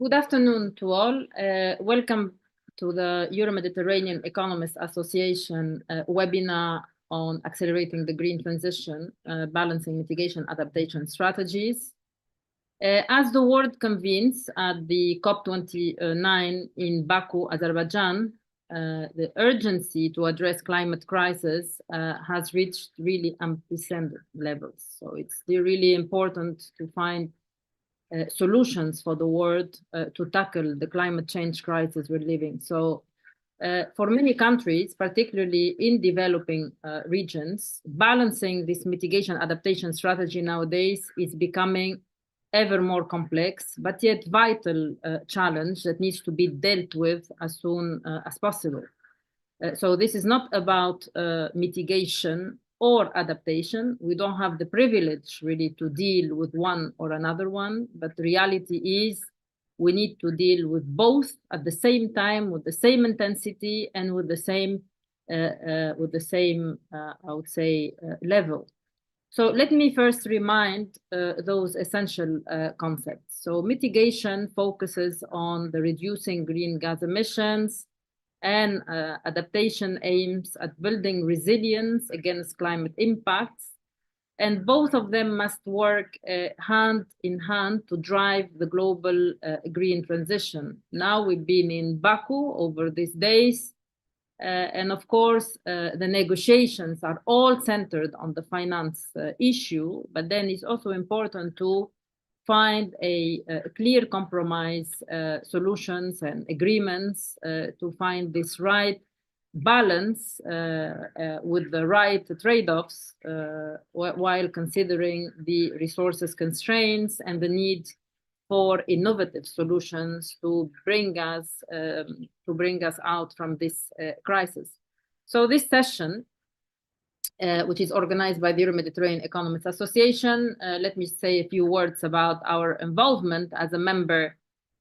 Good afternoon to all. Welcome to the Euro-Mediterranean Economists Association webinar on accelerating the green transition, balancing mitigation adaptation strategies. As the world convenes at the COP29 in Baku, Azerbaijan, the urgency to address climate crisis has reached really unprecedented levels. So it's really important to find solutions for the world to tackle the climate change crisis we're living. So for many countries, particularly in developing regions, balancing this mitigation adaptation strategy nowadays is becoming ever more complex, but yet vital challenge that needs to be dealt with as soon as possible. So this is not about mitigation or adaptation. We don't have the privilege really to deal with one or another one, but the reality is we need to deal with both at the same time, with the same intensity and with the same, I would say, level. So let me first remind those essential concepts. So mitigation focuses on the reducing green gas emissions, and adaptation aims at building resilience against climate impacts. And both of them must work hand in hand to drive the global green transition. Now we've been in Baku over these days. And of course, the negotiations are all centered on the finance issue, but then it's also important to find a clear compromise solutions and agreements to find this right balance with the right trade-offs while considering the resources constraints and the need for innovative solutions to bring us out from this crisis. So this session, which is organized by the Euro-Mediterranean Economists Association, let me say a few words about our involvement as a member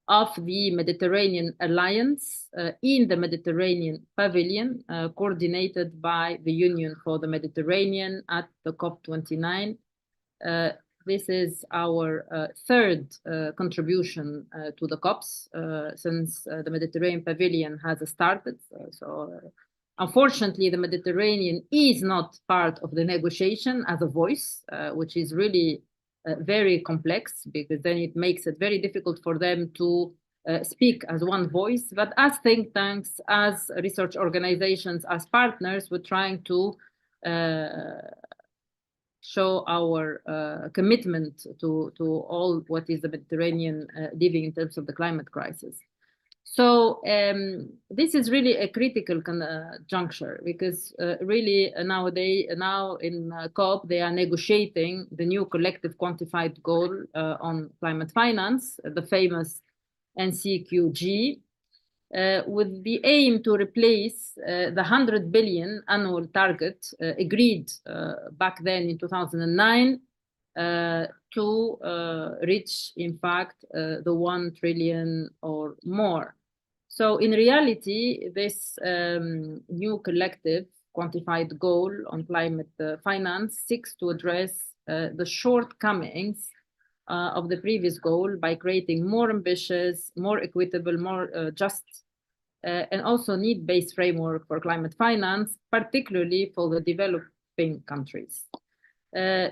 of the Mediterranean Alliance in the Mediterranean Pavilion, coordinated by the Union for the Mediterranean at the COP29. This is our third contribution to the COPs since the Mediterranean Pavilion has started. Unfortunately, the Mediterranean is not part of the negotiation as a voice, which is really very complex, because then it makes it very difficult for them to speak as one voice. But as think tanks, as research organizations, as partners, we're trying to show our commitment to all what is the Mediterranean living in terms of the climate crisis. So this is really a critical juncture, because really now in COP, they are negotiating the new collective quantified goal on climate finance, the famous NCQG, with the aim to replace the 100 billion annual target agreed back then in 2009 to reach, in fact, the 1 trillion or more. So in reality, this new collective quantified goal on climate finance seeks to address the shortcomings of the previous goal by creating more ambitious, more equitable, more just, and also need-based framework for climate finance, particularly for the developing countries.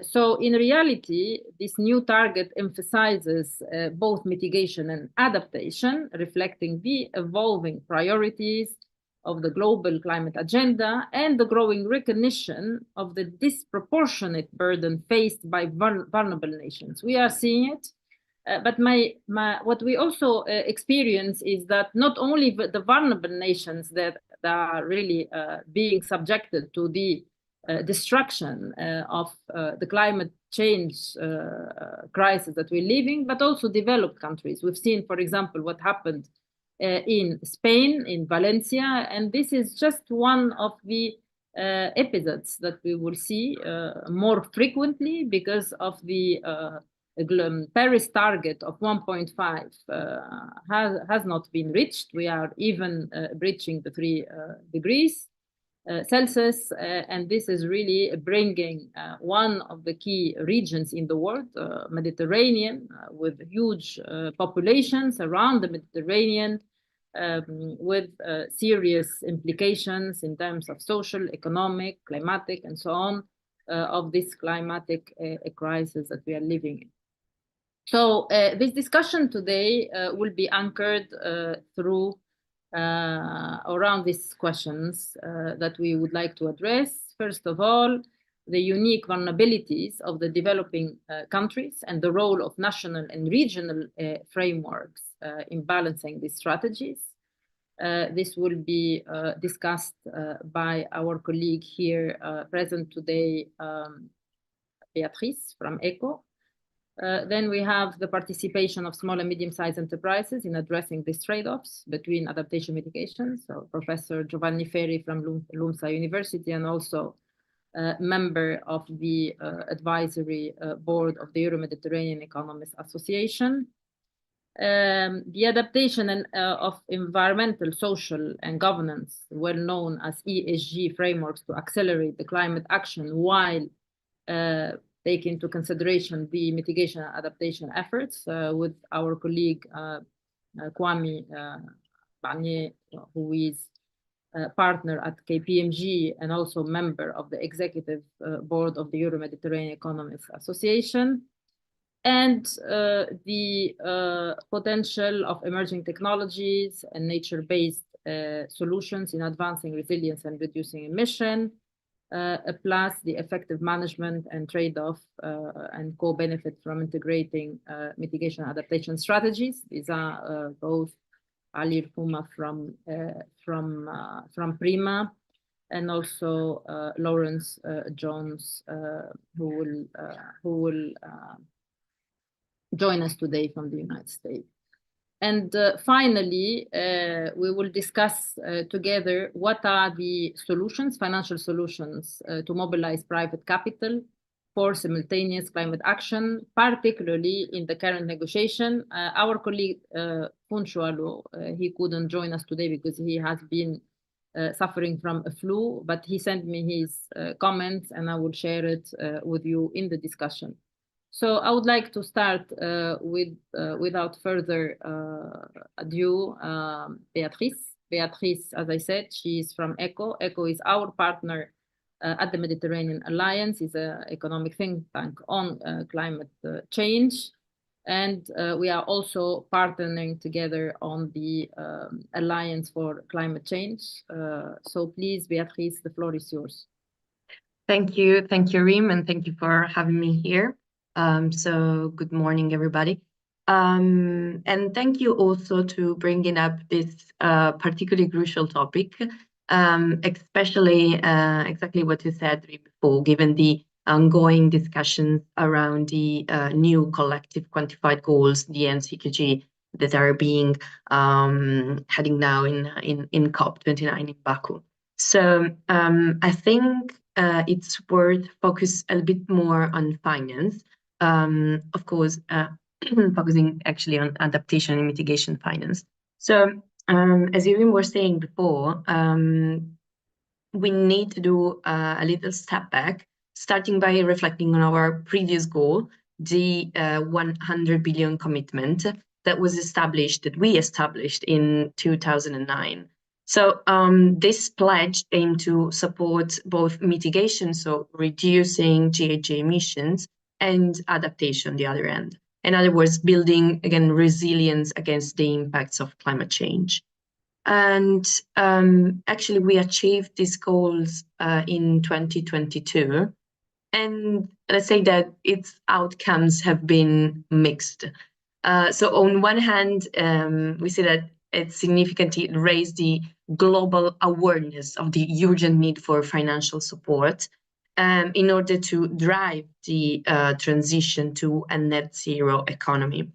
So in reality, this new target emphasizes both mitigation and adaptation, reflecting the evolving priorities of the global climate agenda and the growing recognition of the disproportionate burden faced by vulnerable nations. We are seeing it, but what we also experience is that not only the vulnerable nations that are really being subjected to the destruction of the climate change crisis that we're living, but also developed countries. We've seen, for example, what happened in Spain, in Valencia, and this is just one of the episodes that we will see more frequently because of the Paris target of 1.5 has not been reached. We are even breaching the 3 degrees. Celsius, and this is really bringing one of the key regions in the world, Mediterranean, with huge populations around the Mediterranean, with serious implications in terms of social, economic, climatic, and so on, of this climatic crisis that we are living in. So this discussion today will be anchored through around these questions that we would like to address. First of all, the unique vulnerabilities of the developing countries and the role of national and regional frameworks in balancing these strategies. This will be discussed by our colleague here present today, Beatrice from ECHO. Then we have the participation of small and medium-sized enterprises in addressing these trade-offs between adaptation mitigation. So Professor Giovanni Ferri from LUMSA University, and also member of the advisory board of the Euro-Mediterranean Economists Association. The adaptation of environmental, social, and governance, well known as ESG frameworks, to accelerate the climate action while take into consideration the mitigation and adaptation efforts with our colleague Kwame Barnier, who is a partner at KPMG and also member of the executive board of the Euro-Mediterranean Economists Association, and the potential of emerging technologies and nature-based solutions in advancing resilience and reducing emission, plus the effective management and trade-off and co-benefit from integrating mitigation and adaptation strategies. These are both Ali Rfuma from Prima, and also Lawrence Jones, who will join us today from the United States. And finally, we will discuss together what are the solutions, financial solutions, to mobilize private capital for simultaneous climate action, particularly in the current negotiation. Our colleague Funchwalo, he couldn't join us today because he has been suffering from a flu, but he sent me his comments, and I will share it with you in the discussion. So I would like to start without further ado, Beatrice. Beatrice, as I said, she is from ECHO. ECHO is our partner at the Mediterranean Alliance. It's an economic think tank on climate change. And we are also partnering together on the Alliance for Climate Change. So please, Beatrice, the floor is yours. Thank you, Reem, and thank you for having me here. So good morning, everybody. And thank you also to bringing up this particularly crucial topic, especially exactly what you said before, given the ongoing discussions around the new collective quantified goals, the NCQG, that are being heading now in COP29 in Baku. So I think it's worth focus a bit more on finance. Of course, focusing actually on adaptation and mitigation finance. So, as Irene was saying before, we need to do a little step back, starting by reflecting on our previous goal, the 100 billion commitment that we established in 2009. So this pledge aimed to support both mitigation, so reducing GHG emissions, and adaptation on the other end. In other words, building, again, resilience against the impacts of climate change. And actually, we achieved these goals in 2022. And let's say that its outcomes have been mixed. So on one hand, we see that it significantly raised the global awareness of the urgent need for financial support in order to drive the transition to a net zero economy.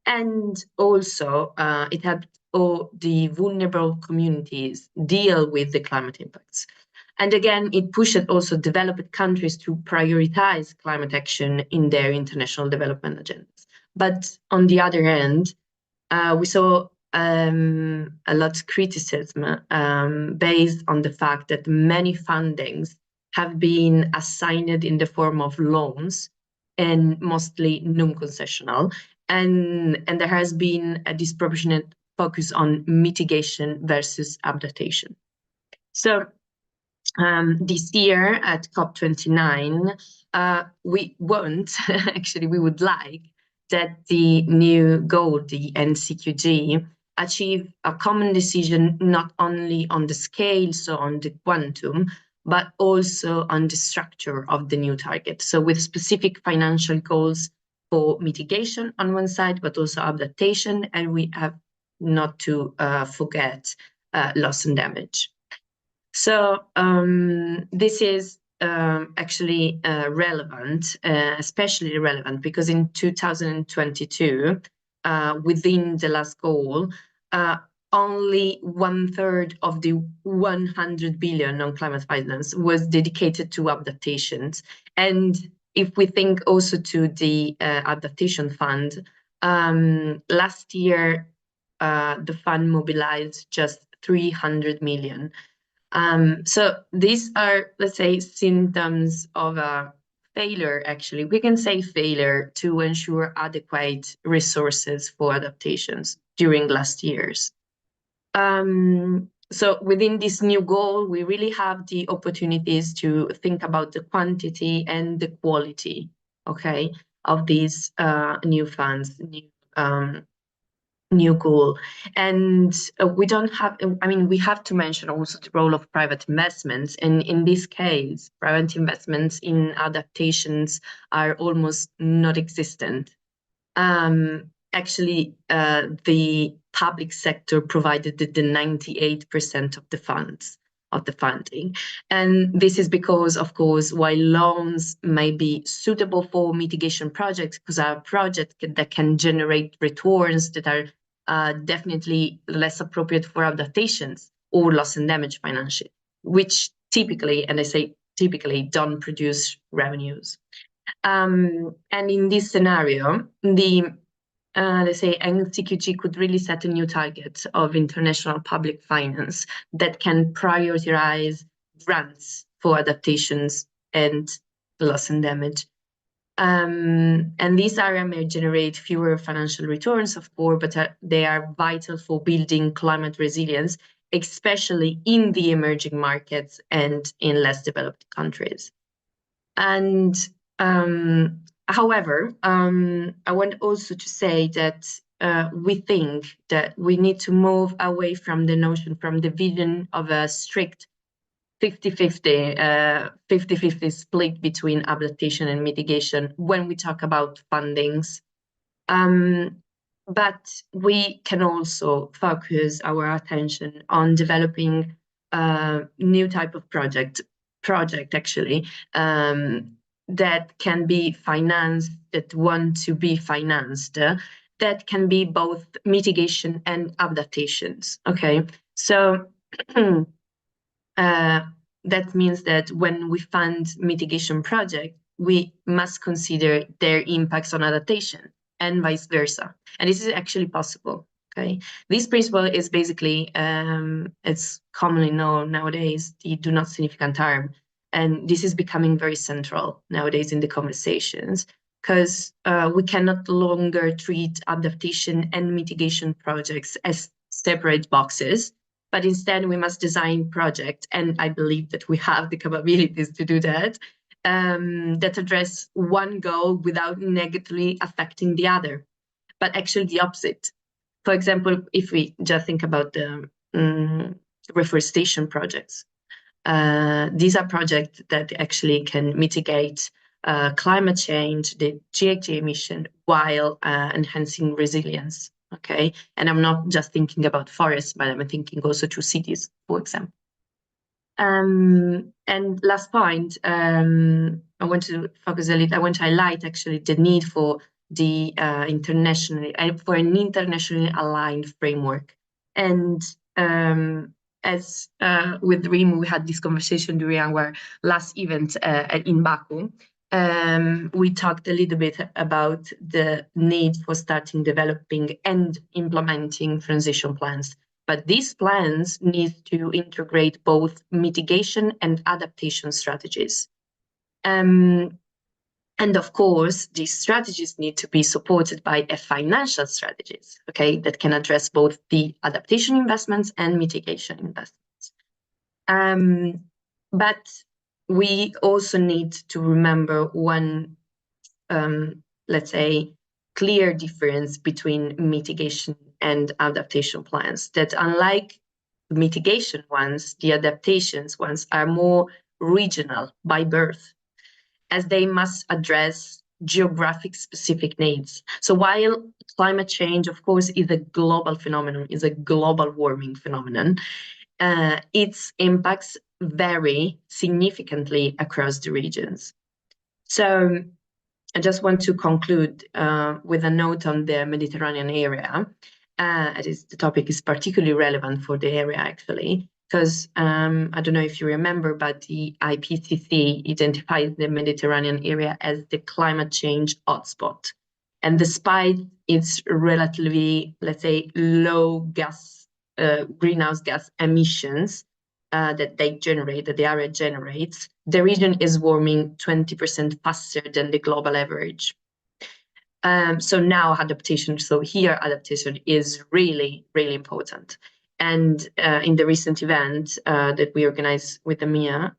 And also, it helped all the vulnerable communities deal with the climate impacts. And again, it pushed also developed countries to prioritize climate action in their international development agendas. But on the other hand, we saw a lot of criticism based on the fact that many fundings have been assigned in the form of loans and mostly non-concessional, and there has been a disproportionate focus on mitigation versus adaptation. So this year at COP29, we won't, actually, we would like that the new goal, the NCQG, achieve a common decision not only on the scale, so on the quantum, but also on the structure of the new target. So with specific financial goals for mitigation on one side, but also adaptation, and we have not to forget loss and damage. So this is actually relevant, especially relevant because in 2022, within the last goal, only 1/3 of the 100 billion on climate finance was dedicated to adaptations. And if we think also to the adaptation fund, last year, the fund mobilized just 300 million. So these are, let's say, symptoms of a failure, actually. We can say failure to ensure adequate resources for adaptations during last years. So within this new goal, we really have the opportunities to think about the quantity and the quality, okay, of these new funds, new goal. And we don't have, I mean, we have to mention also the role of private investments. And in this case, private investments in adaptations are almost not existent. Actually, the public sector provided the 98% of the funds, of the funding. And this is because, of course, while loans may be suitable for mitigation projects, because are projects that can generate returns that are definitely less appropriate for adaptations or loss and damage financially, which typically, and I say typically, don't produce revenues. And in this scenario, the let's say NCQG could really set a new target of international public finance that can prioritize grants for adaptations and loss and damage. And these areas may generate fewer financial returns, of course, but they are vital for building climate resilience, especially in the emerging markets and in less developed countries. And however, I want also to say that we think that we need to move away from the notion, from the vision of a strict 50-50 split between adaptation and mitigation when we talk about fundings. But we can also focus our attention on developing a new type of project actually, that can be financed, that want to be financed, that can be both mitigation and adaptations, okay? So that means that when we fund mitigation projects, we must consider their impacts on adaptation and vice versa. And this is actually possible, okay? This principle is basically, it's commonly known nowadays, the do not significant harm. And this is becoming very central nowadays in the conversations, because we cannot longer treat adaptation and mitigation projects as separate boxes, but instead we must design projects, and I believe that we have the capabilities to do that, that address one goal without negatively affecting the other, but actually the opposite. For example, if we just think about the reforestation projects, these are projects that actually can mitigate climate change, the GHG emission, while enhancing resilience. Okay, and I'm not just thinking about forests, but I'm thinking also to cities, for example. And last point, I want to focus a little. I want to highlight actually the need for the internationally for an internationally aligned framework. And as with Rim, we had this conversation during our last event in Baku. we talked a little bit about the need for starting developing and implementing transition plans. But these plans need to integrate both mitigation and adaptation strategies. And of course, these strategies need to be supported by a financial strategies, okay, that can address both the adaptation investments and mitigation investments. But we also need to remember one, let's say, clear difference between mitigation and adaptation plans, that unlike the mitigation ones, the adaptations ones are more regional by birth, as they must address geographic specific needs. So while climate change, of course, is a global phenomenon, is a global warming phenomenon, its impacts vary significantly across the regions. So I just want to conclude with a note on the Mediterranean area. The topic is particularly relevant for the area, actually, because I don't know if you remember, but the IPCC identified the Mediterranean area as the climate change hotspot. And despite its relatively, let's say, low greenhouse gas emissions that the area generates, the region is warming 20% faster than the global average. So here adaptation is really, really important. And in the recent event that we organized with the MIA,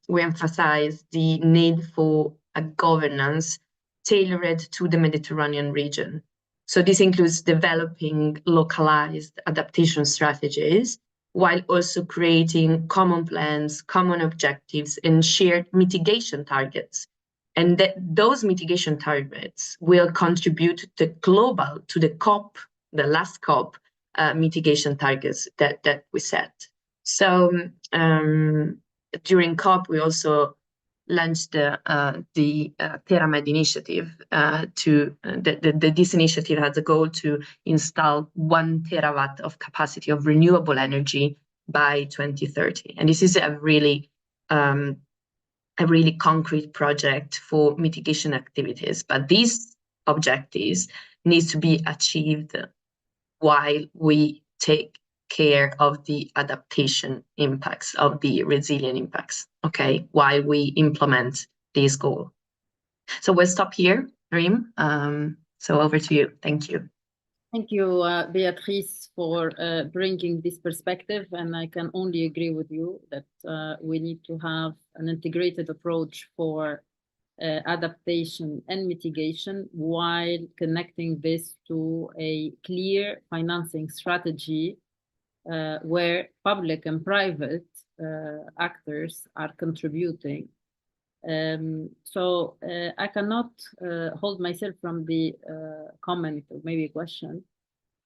we emphasized the need for a governance tailored to the Mediterranean region. So this includes developing localized adaptation strategies, while also creating common plans, common objectives, and shared mitigation targets. And those mitigation targets will contribute to the last COP mitigation targets that we set. So during COP, we also launched the TerraMed initiative. This initiative has a goal to install 1 terawatt of capacity of renewable energy by 2030, and this is a really concrete project for mitigation activities. But these objectives need to be achieved while we take care of the adaptation impacts, of the resilient impacts, okay, while we implement this goal. So we'll stop here, Reem. So over to you. Thank you. Thank you, Beatrice, for bringing this perspective. And I can only agree with you that we need to have an integrated approach for adaptation and mitigation, while connecting this to a clear financing strategy where public and private actors are contributing. So I cannot hold myself from the comment, or maybe a question,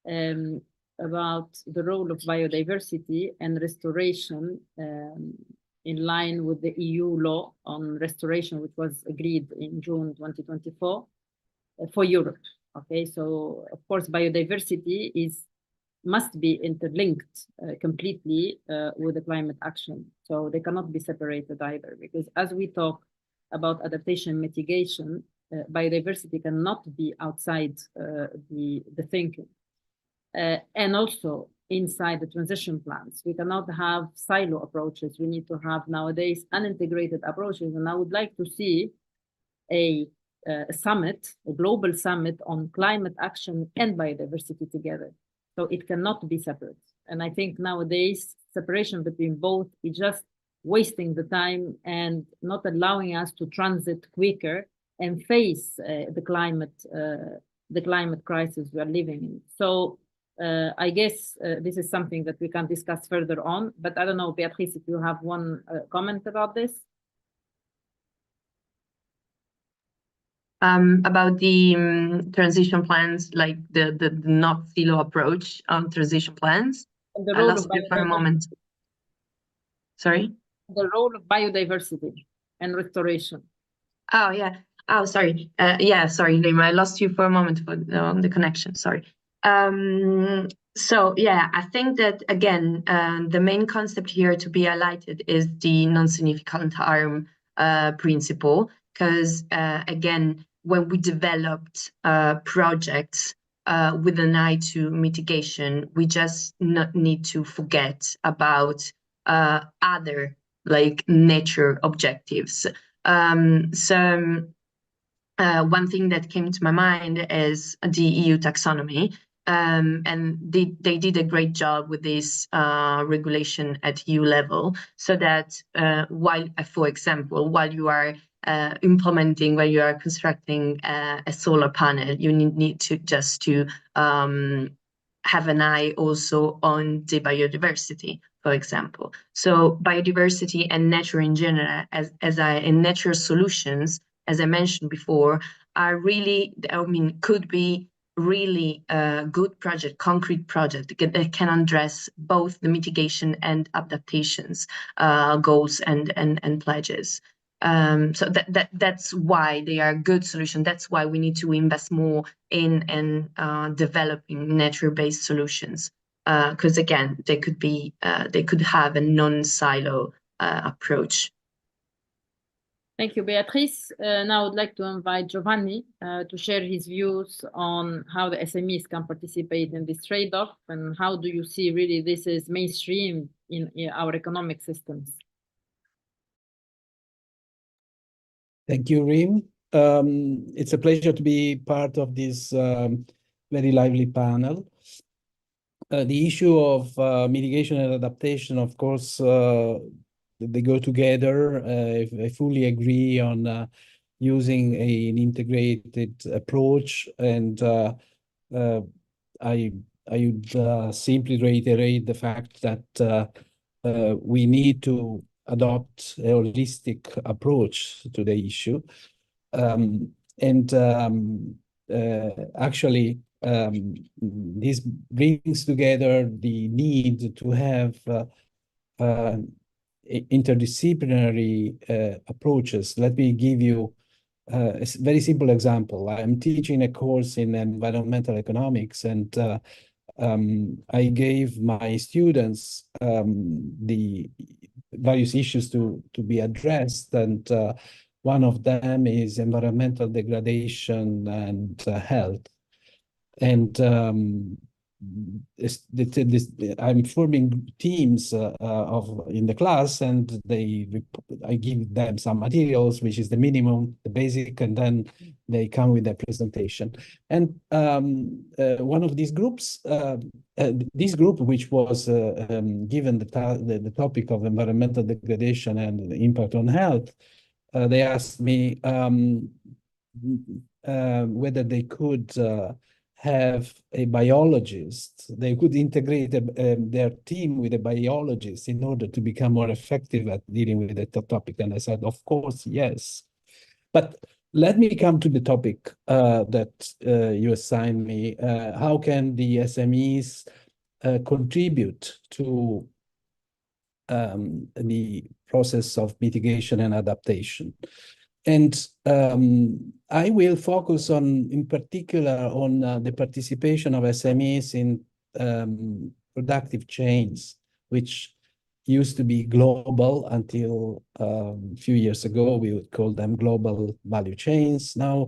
about the role of biodiversity and restoration in line with the EU law on restoration, which was agreed in June 2024 for Europe. Okay, so of course biodiversity must be interlinked completely with the climate action. So they cannot be separated either, because as we talk about adaptation mitigation, biodiversity cannot be outside the thinking. And also inside the transition plans, we cannot have silo approaches. We need to have nowadays unintegrated approaches. And I would like to see a summit, a global summit on climate action and biodiversity together. So it cannot be separate. And I think nowadays separation between both is just wasting the time and not allowing us to transit quicker and face the climate crisis we are living in. So I guess this is something that we can discuss further on, but I don't know, Beatrice, if you have one comment about this. About the transition plans, like the not silo approach on transition plans. I lost you for a moment. Sorry? The role of biodiversity and restoration. Oh, yeah. Oh, sorry. Yeah, sorry, Rima. I lost you for a moment for the connection. Sorry. So, yeah, I think that, again, the main concept here to be highlighted is the non-significant harm principle, because again, when we developed projects with an eye to mitigation, we just not need to forget about other like nature objectives. So one thing that came to my mind is the EU taxonomy. And they did a great job with this regulation at EU level, so that for example, while you are while you are constructing a solar panel, you need to just to have an eye also on the biodiversity, for example. So biodiversity and nature in general, in nature solutions, as I mentioned before, are really, could be really a good project, concrete project that can address both the mitigation and adaptations goals and pledges. So that's why they are a good solution. That's why we need to invest more in developing nature-based solutions. Because again, they could have a non-silo approach. Thank you, Beatrice. Now I'd like to invite Giovanni to share his views on how the SMEs can participate in this trade-off, and how do you see really this is mainstream in our economic systems? Thank you, Rim. It's a pleasure to be part of this very lively panel. The issue of mitigation and adaptation, of course, they go together. I fully agree on using an integrated approach, and I would simply reiterate the fact that we need to adopt a holistic approach to the issue. Actually, this brings together the need to have interdisciplinary approaches. Let me give you a very simple example. I'm teaching a course in environmental economics, and I gave my students the various issues to be addressed, and one of them is environmental degradation and health. And I'm forming teams in the class, and I give them some materials, which is the minimum, the basic, and then they come with their presentation. And one of these groups, this group, which was given the topic of environmental degradation and the impact on health, they asked me whether they could have a biologist. They could integrate their team with a biologist in order to become more effective at dealing with the topic. And I said, of course, yes. But let me come to the topic that you assigned me. How can the SMEs contribute to the process of mitigation and adaptation? And I will focus in particular on the participation of SMEs in productive chains, which used to be global until a few years ago. We would call them global value chains. Now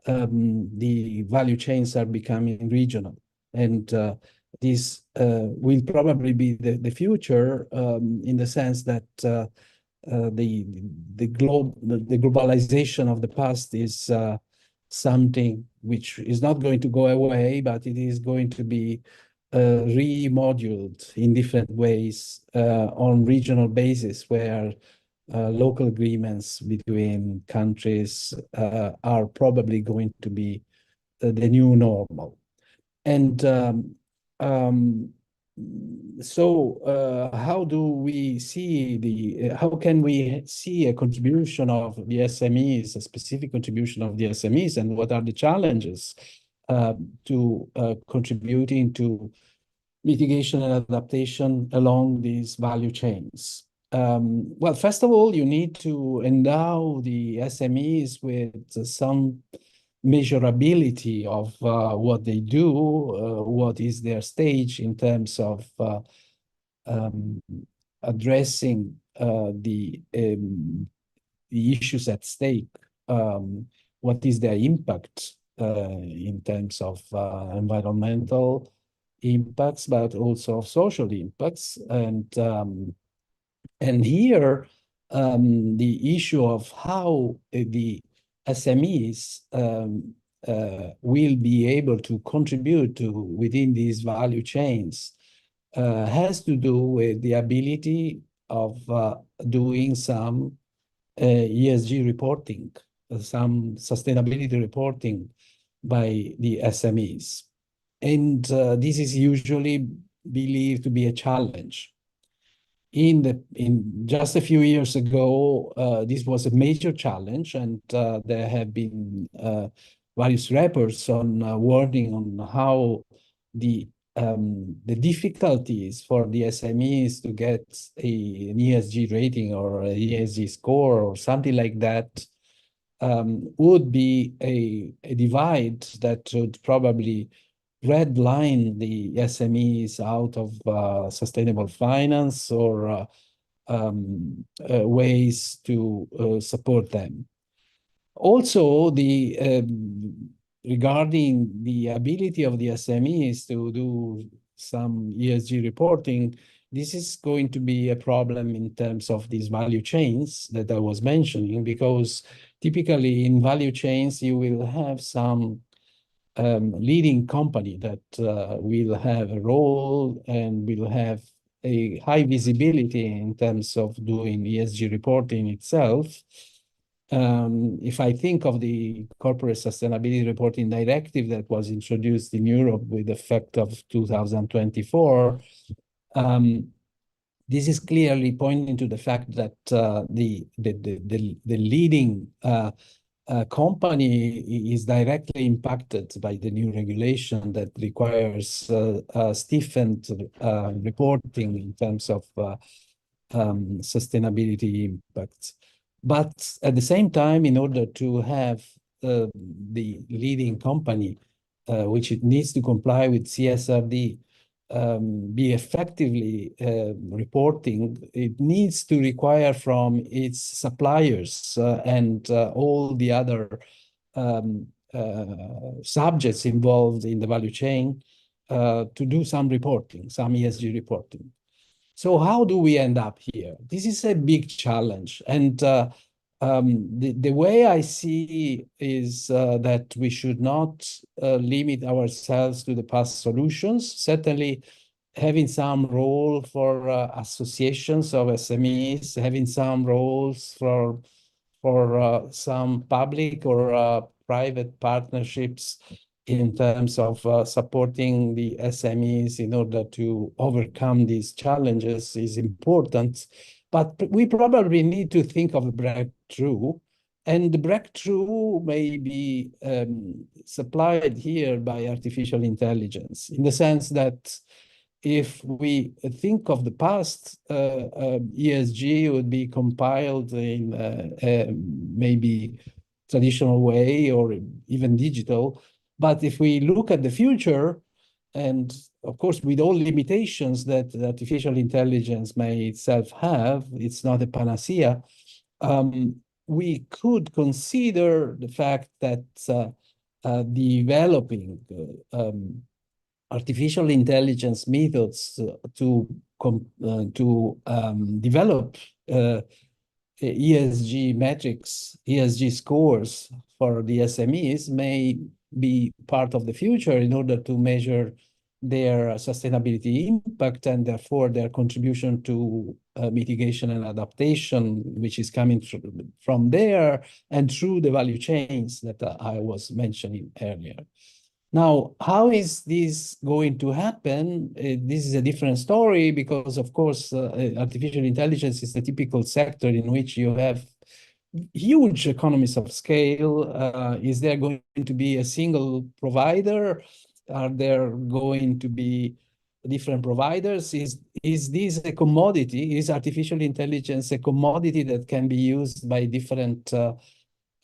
the value chains are becoming regional, and this will probably be the future in the sense that the globalization of the past is something which is not going to go away, but it is going to be remoduled in different ways on regional basis, where local agreements between countries are probably going to be the new normal. And so how do we see how can we see a contribution of the SMEs, a specific contribution of the SMEs, and what are the challenges to contributing to mitigation and adaptation along these value chains? Well, first of all, you need to endow the SMEs with some measurability of what they do, what is their stage in terms of addressing the issues at stake what is their impact in terms of environmental impacts, but also of social impacts. And here, the issue of how the SMEs will be able to contribute to within these value chains has to do with the ability of doing some ESG reporting, some sustainability reporting by the SMEs. And this is usually believed to be a challenge. In just a few years ago, this was a major challenge, and there have been various reports on warning on how the difficulties for the SMEs to get an ESG rating or an ESG score or something like that would be a divide that would probably red line the SMEs out of sustainable finance or ways to support them. Also, regarding the ability of the SMEs to do some ESG reporting, this is going to be a problem in terms of these value chains that I was mentioning, because typically in value chains, you will have some leading company that will have a role and will have a high visibility in terms of doing ESG reporting itself. If I think of the Corporate Sustainability Reporting Directive that was introduced in Europe with effect of 2024, this is clearly pointing to the fact that the leading company is directly impacted by the new regulation that requires stiffened reporting in terms of sustainability impacts. But at the same time, in order to have the leading company, which it needs to comply with CSRD, be effectively reporting, it needs to require from its suppliers and all the other subjects involved in the value chain to do some reporting, some ESG reporting. So how do we end up here? This is a big challenge. And the way I see is that we should not limit ourselves to the past solutions. Certainly, having some role for associations of SMEs, having some roles for some public or private partnerships in terms of supporting the SMEs in order to overcome these challenges is important. But we probably need to think of a breakthrough, and the breakthrough may be supplied here by artificial intelligence, in the sense that if we think of the past, ESG would be compiled in maybe traditional way or even digital. But if we look at the future, and of course, with all limitations that artificial intelligence may itself have, it's not a panacea, we could consider the fact that developing artificial intelligence methods to develop ESG metrics, ESG scores for the SMEs may be part of the future in order to measure their sustainability impact and therefore their contribution to mitigation and adaptation, which is coming from there and through the value chains that I was mentioning earlier. Now, how is this going to happen? This is a different story because, of course, artificial intelligence is the typical sector in which you have huge economies of scale. Is there going to be a single provider? Are there going to be different providers? Is this a commodity? Is artificial intelligence a commodity that can be used by different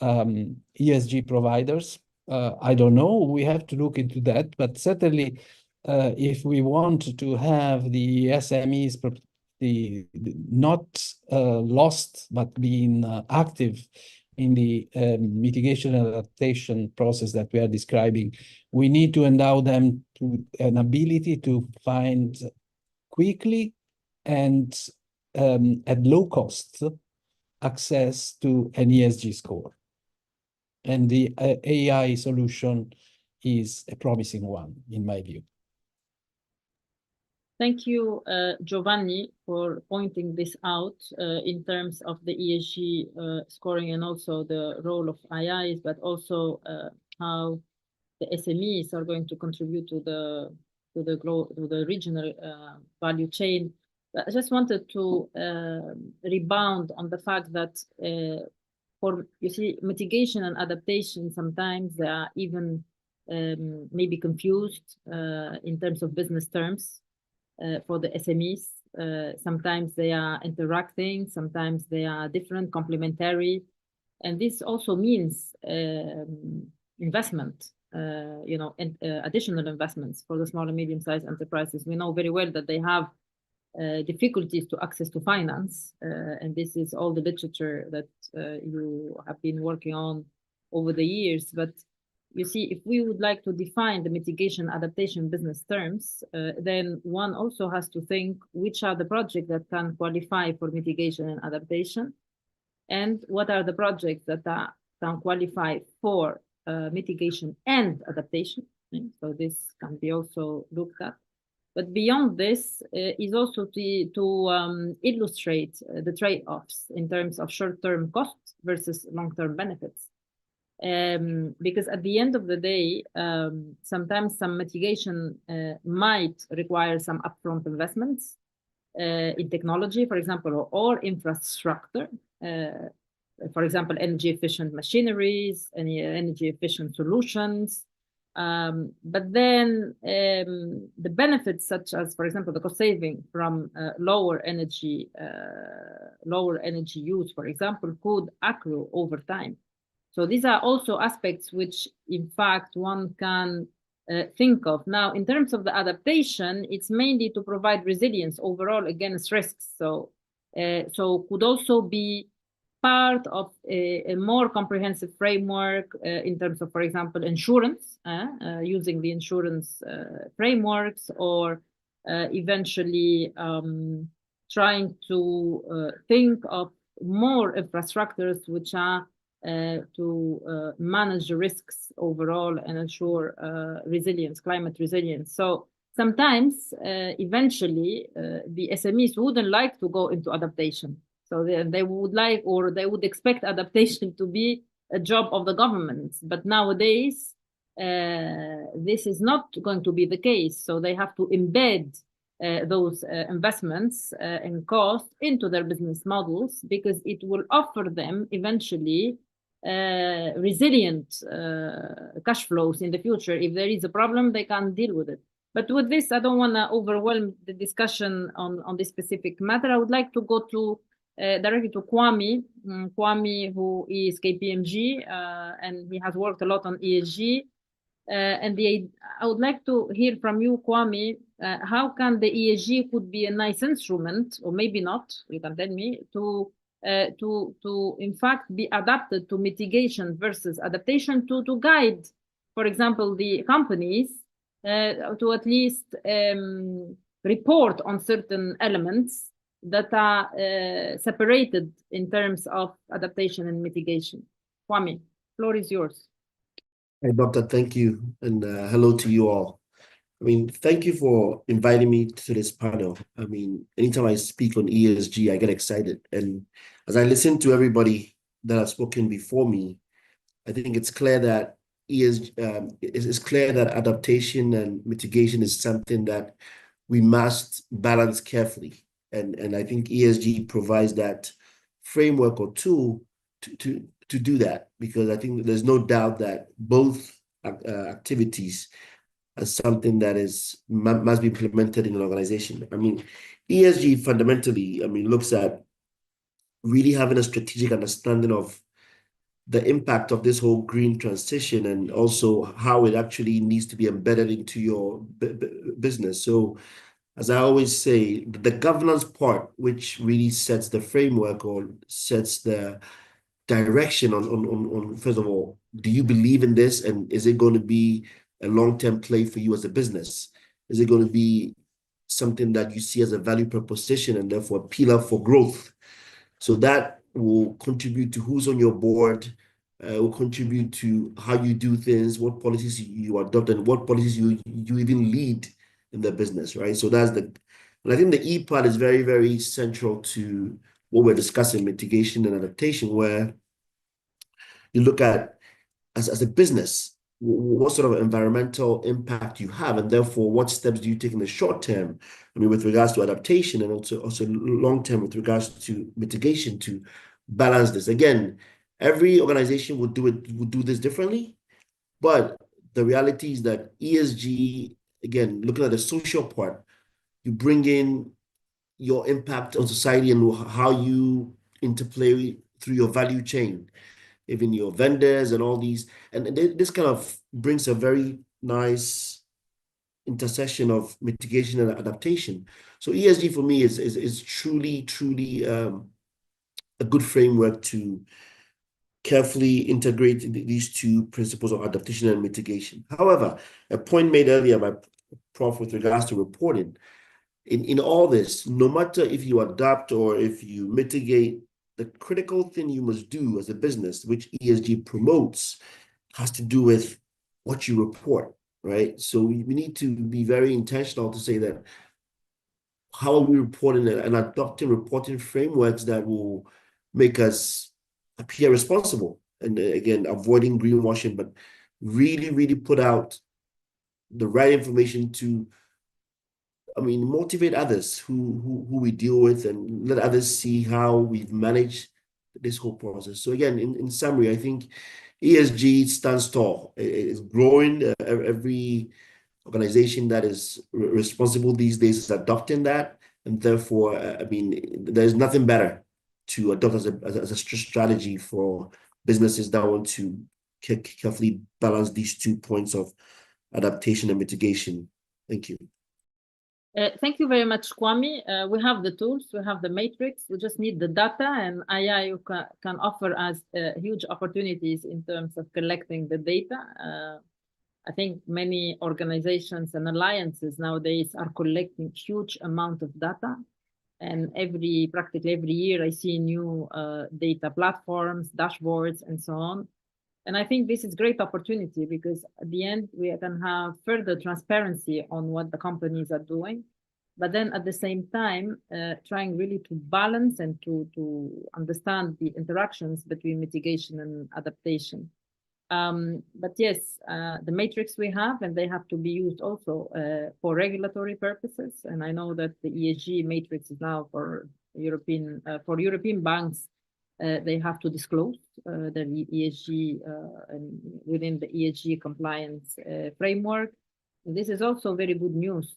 ESG providers? I don't know. We have to look into that. But certainly, if we want to have the SMEs not lost, but being active in the mitigation and adaptation process that we are describing, we need to endow them to an ability to find quickly and at low cost access to an ESG score. And the AI solution is a promising one, in my view. Thank you, Giovanni, for pointing this out in terms of the ESG scoring and also the role of IIs, but also how the SMEs are going to contribute to the regional value chain. I just wanted to rebound on the fact that you see, mitigation and adaptation, sometimes they are even maybe confused in terms of business terms. For the SMEs, sometimes they are interacting, sometimes they are different, complementary, and this also means investment, and additional investments for the small and medium-sized enterprises. We know very well that they have difficulties to access to finance, and this is all the literature that you have been working on over the years. But you see, if we would like to define the mitigation adaptation business terms, then one also has to think which are the projects that can qualify for mitigation and adaptation, and what are the projects that can qualify for mitigation and adaptation. So this can be also looked at. But beyond this is also to illustrate the trade-offs in terms of short-term costs versus long-term benefits. Because at the end of the day, sometimes some mitigation might require some upfront investments in technology, for example, or infrastructure. For example, energy efficient machineries, energy efficient solutions. But then the benefits, such as, for example, the cost saving from lower energy use, for example, could accrue over time. So these are also aspects which, in fact, one can think of. Now, in terms of the adaptation, it's mainly to provide resilience overall against risks. So could also be part of a more comprehensive framework in terms of, for example, insurance, using the insurance frameworks, or eventually trying to think of more infrastructures which are to manage the risks overall and ensure resilience, climate resilience. So sometimes, eventually, the SMEs wouldn't like to go into adaptation. So they would like, or they would expect adaptation to be a job of the government. But nowadays, this is not going to be the case. So they have to embed those investments and costs into their business models, because it will offer them eventually resilient cash flows in the future. If there is a problem, they can deal with it. But with this, I don't want to overwhelm the discussion on this specific matter. I would like to go to directly to Kwame, who is KPMG, and he has worked a lot on ESG. And I would like to hear from you, Kwame, how can the ESG could be a nice instrument, or maybe not, you can tell me, to in fact be adapted to mitigation versus adaptation, to guide, for example, the companies to at least report on certain elements that are separated in terms of adaptation and mitigation. Kwame, floor is yours. Hey, Doctor, thank you. And hello to you all. I mean, thank you for inviting me to this panel. I mean, anytime I speak on ESG, I get excited. And as I listen to everybody that has spoken before me, I think it's clear that it's clear that adaptation and mitigation is something that we must balance carefully. And I think ESG provides that framework or tool to do that, because I think there's no doubt that both activities are something that must be implemented in an organization. I mean, ESG fundamentally, I mean, looks at really having a strategic understanding of the impact of this whole green transition, and also how it actually needs to be embedded into your business. So, as I always say, the governance part, which really sets the framework or sets the direction on first of all, do you believe in this, and is it going to be a long-term play for you as a business? Is it going to be something that you see as a value proposition and therefore a pillar for growth? So that will contribute to who's on your board, will contribute to how you do things, what policies you adopt, and what policies you even lead in the business, right? So that's and I think the E part is very, very central to what we're discussing, mitigation and adaptation, where you look at, as a business, what sort of environmental impact you have, and therefore what steps do you take in the short term, I mean, with regards to adaptation, and also long term with regards to mitigation, to balance this. Again, every organization would do this differently, but the reality is that ESG, again, looking at the social part, you bring in your impact on society and how you interplay through your value chain, even your vendors and all these. And this kind of brings a very nice intersection of mitigation and adaptation. So ESG for me is truly a good framework to carefully integrate these two principles of adaptation and mitigation. However, a point made earlier by Prof with regards to reporting, in all this, no matter if you adapt or if you mitigate, the critical thing you must do as a business, which ESG promotes, has to do with what you report, right? So we need to be very intentional to say that how are we reporting and adopting reporting frameworks that will make us appear responsible, and again, avoiding greenwashing, but really put out the right information to, I mean, motivate others who we deal with, and let others see how we've managed this whole process. So again, in summary, I think ESG stands tall. It's growing. Every organization that is responsible these days is adopting that, and therefore, I mean, there's nothing better to adopt as a strategy for businesses that want to carefully balance these 2 points of adaptation and mitigation. Thank you. Thank you very much, Kwame. We have the tools, we have the matrix, we just need the data, and AI can offer us huge opportunities in terms of collecting the data. I think many organizations and alliances nowadays are collecting huge amount of data, and practically every year I see new data platforms, dashboards, and so on. And I think this is great opportunity, because at the end we can have further transparency on what the companies are doing, but then at the same time trying really to balance and to understand the interactions between mitigation and adaptation. But yes, the matrix we have, and they have to be used also for regulatory purposes. And I know that the ESG matrix is now for European banks. They have to disclose the ESG and within the ESG compliance framework. And this is also very good news,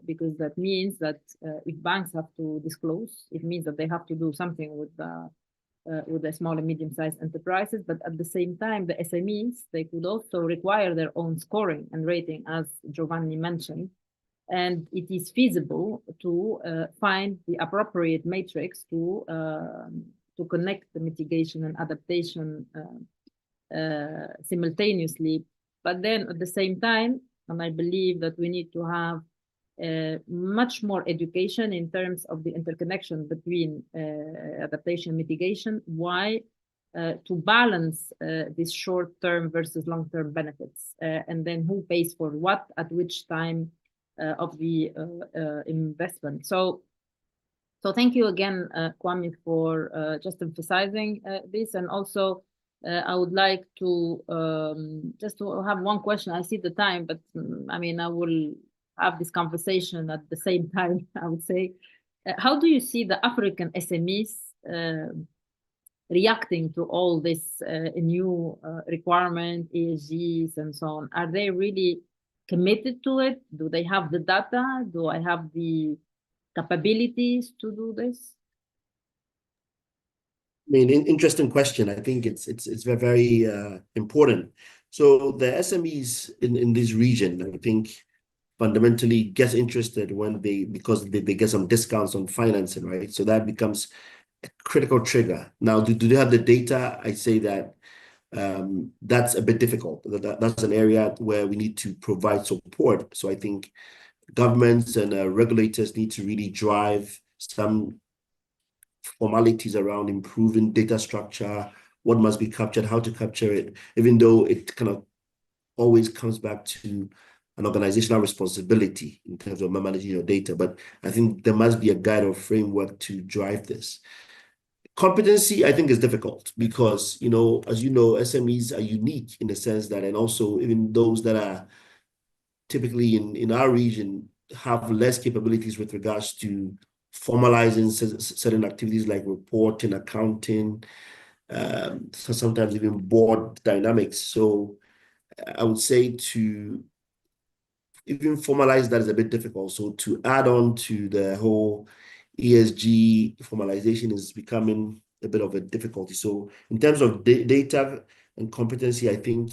because that means that if banks have to disclose, it means that they have to do something with the small and medium-sized enterprises. But at the same time, the SMEs, they could also require their own scoring and rating, as Giovanni mentioned. And it is feasible to find the appropriate matrix to connect the mitigation and adaptation simultaneously. But then at the same time, and I believe that we need to have much more education in terms of the interconnection between adaptation and mitigation. Why? To balance this short-term versus long-term benefits, and then who pays for what at which time of the investment. So thank you again, Kwame, for just emphasizing this. And also, I would like to just to have one question. I see the time, but I mean, I will have this conversation at the same time, I would say. How do you see the African SMEs reacting to all this new requirement, ESGs and so on? Are they really committed to it? Do they have the data? Do I have the capabilities to do this? I mean, interesting question. I think it's very, very important. So the SMEs in this region, I think, fundamentally get interested when because they get some discounts on financing, right? So that becomes a critical trigger. Now, do they have the data? I say that that's a bit difficult. That's an area where we need to provide support. So I think governments and regulators need to really drive some formalities around improving data structure, what must be captured, how to capture it, even though it kind of always comes back to an organizational responsibility in terms of managing your data. But I think there must be a guide or framework to drive this. Competency, I think, is difficult because, as you know, SMEs are unique in the sense that, and also even those that are typically in our region have less capabilities with regards to formalizing certain activities like reporting, accounting, so sometimes even board dynamics. So I would say to even formalize that is a bit difficult. So to add on to the whole ESG formalization is becoming a bit of a difficulty. So in terms of data and competency, I think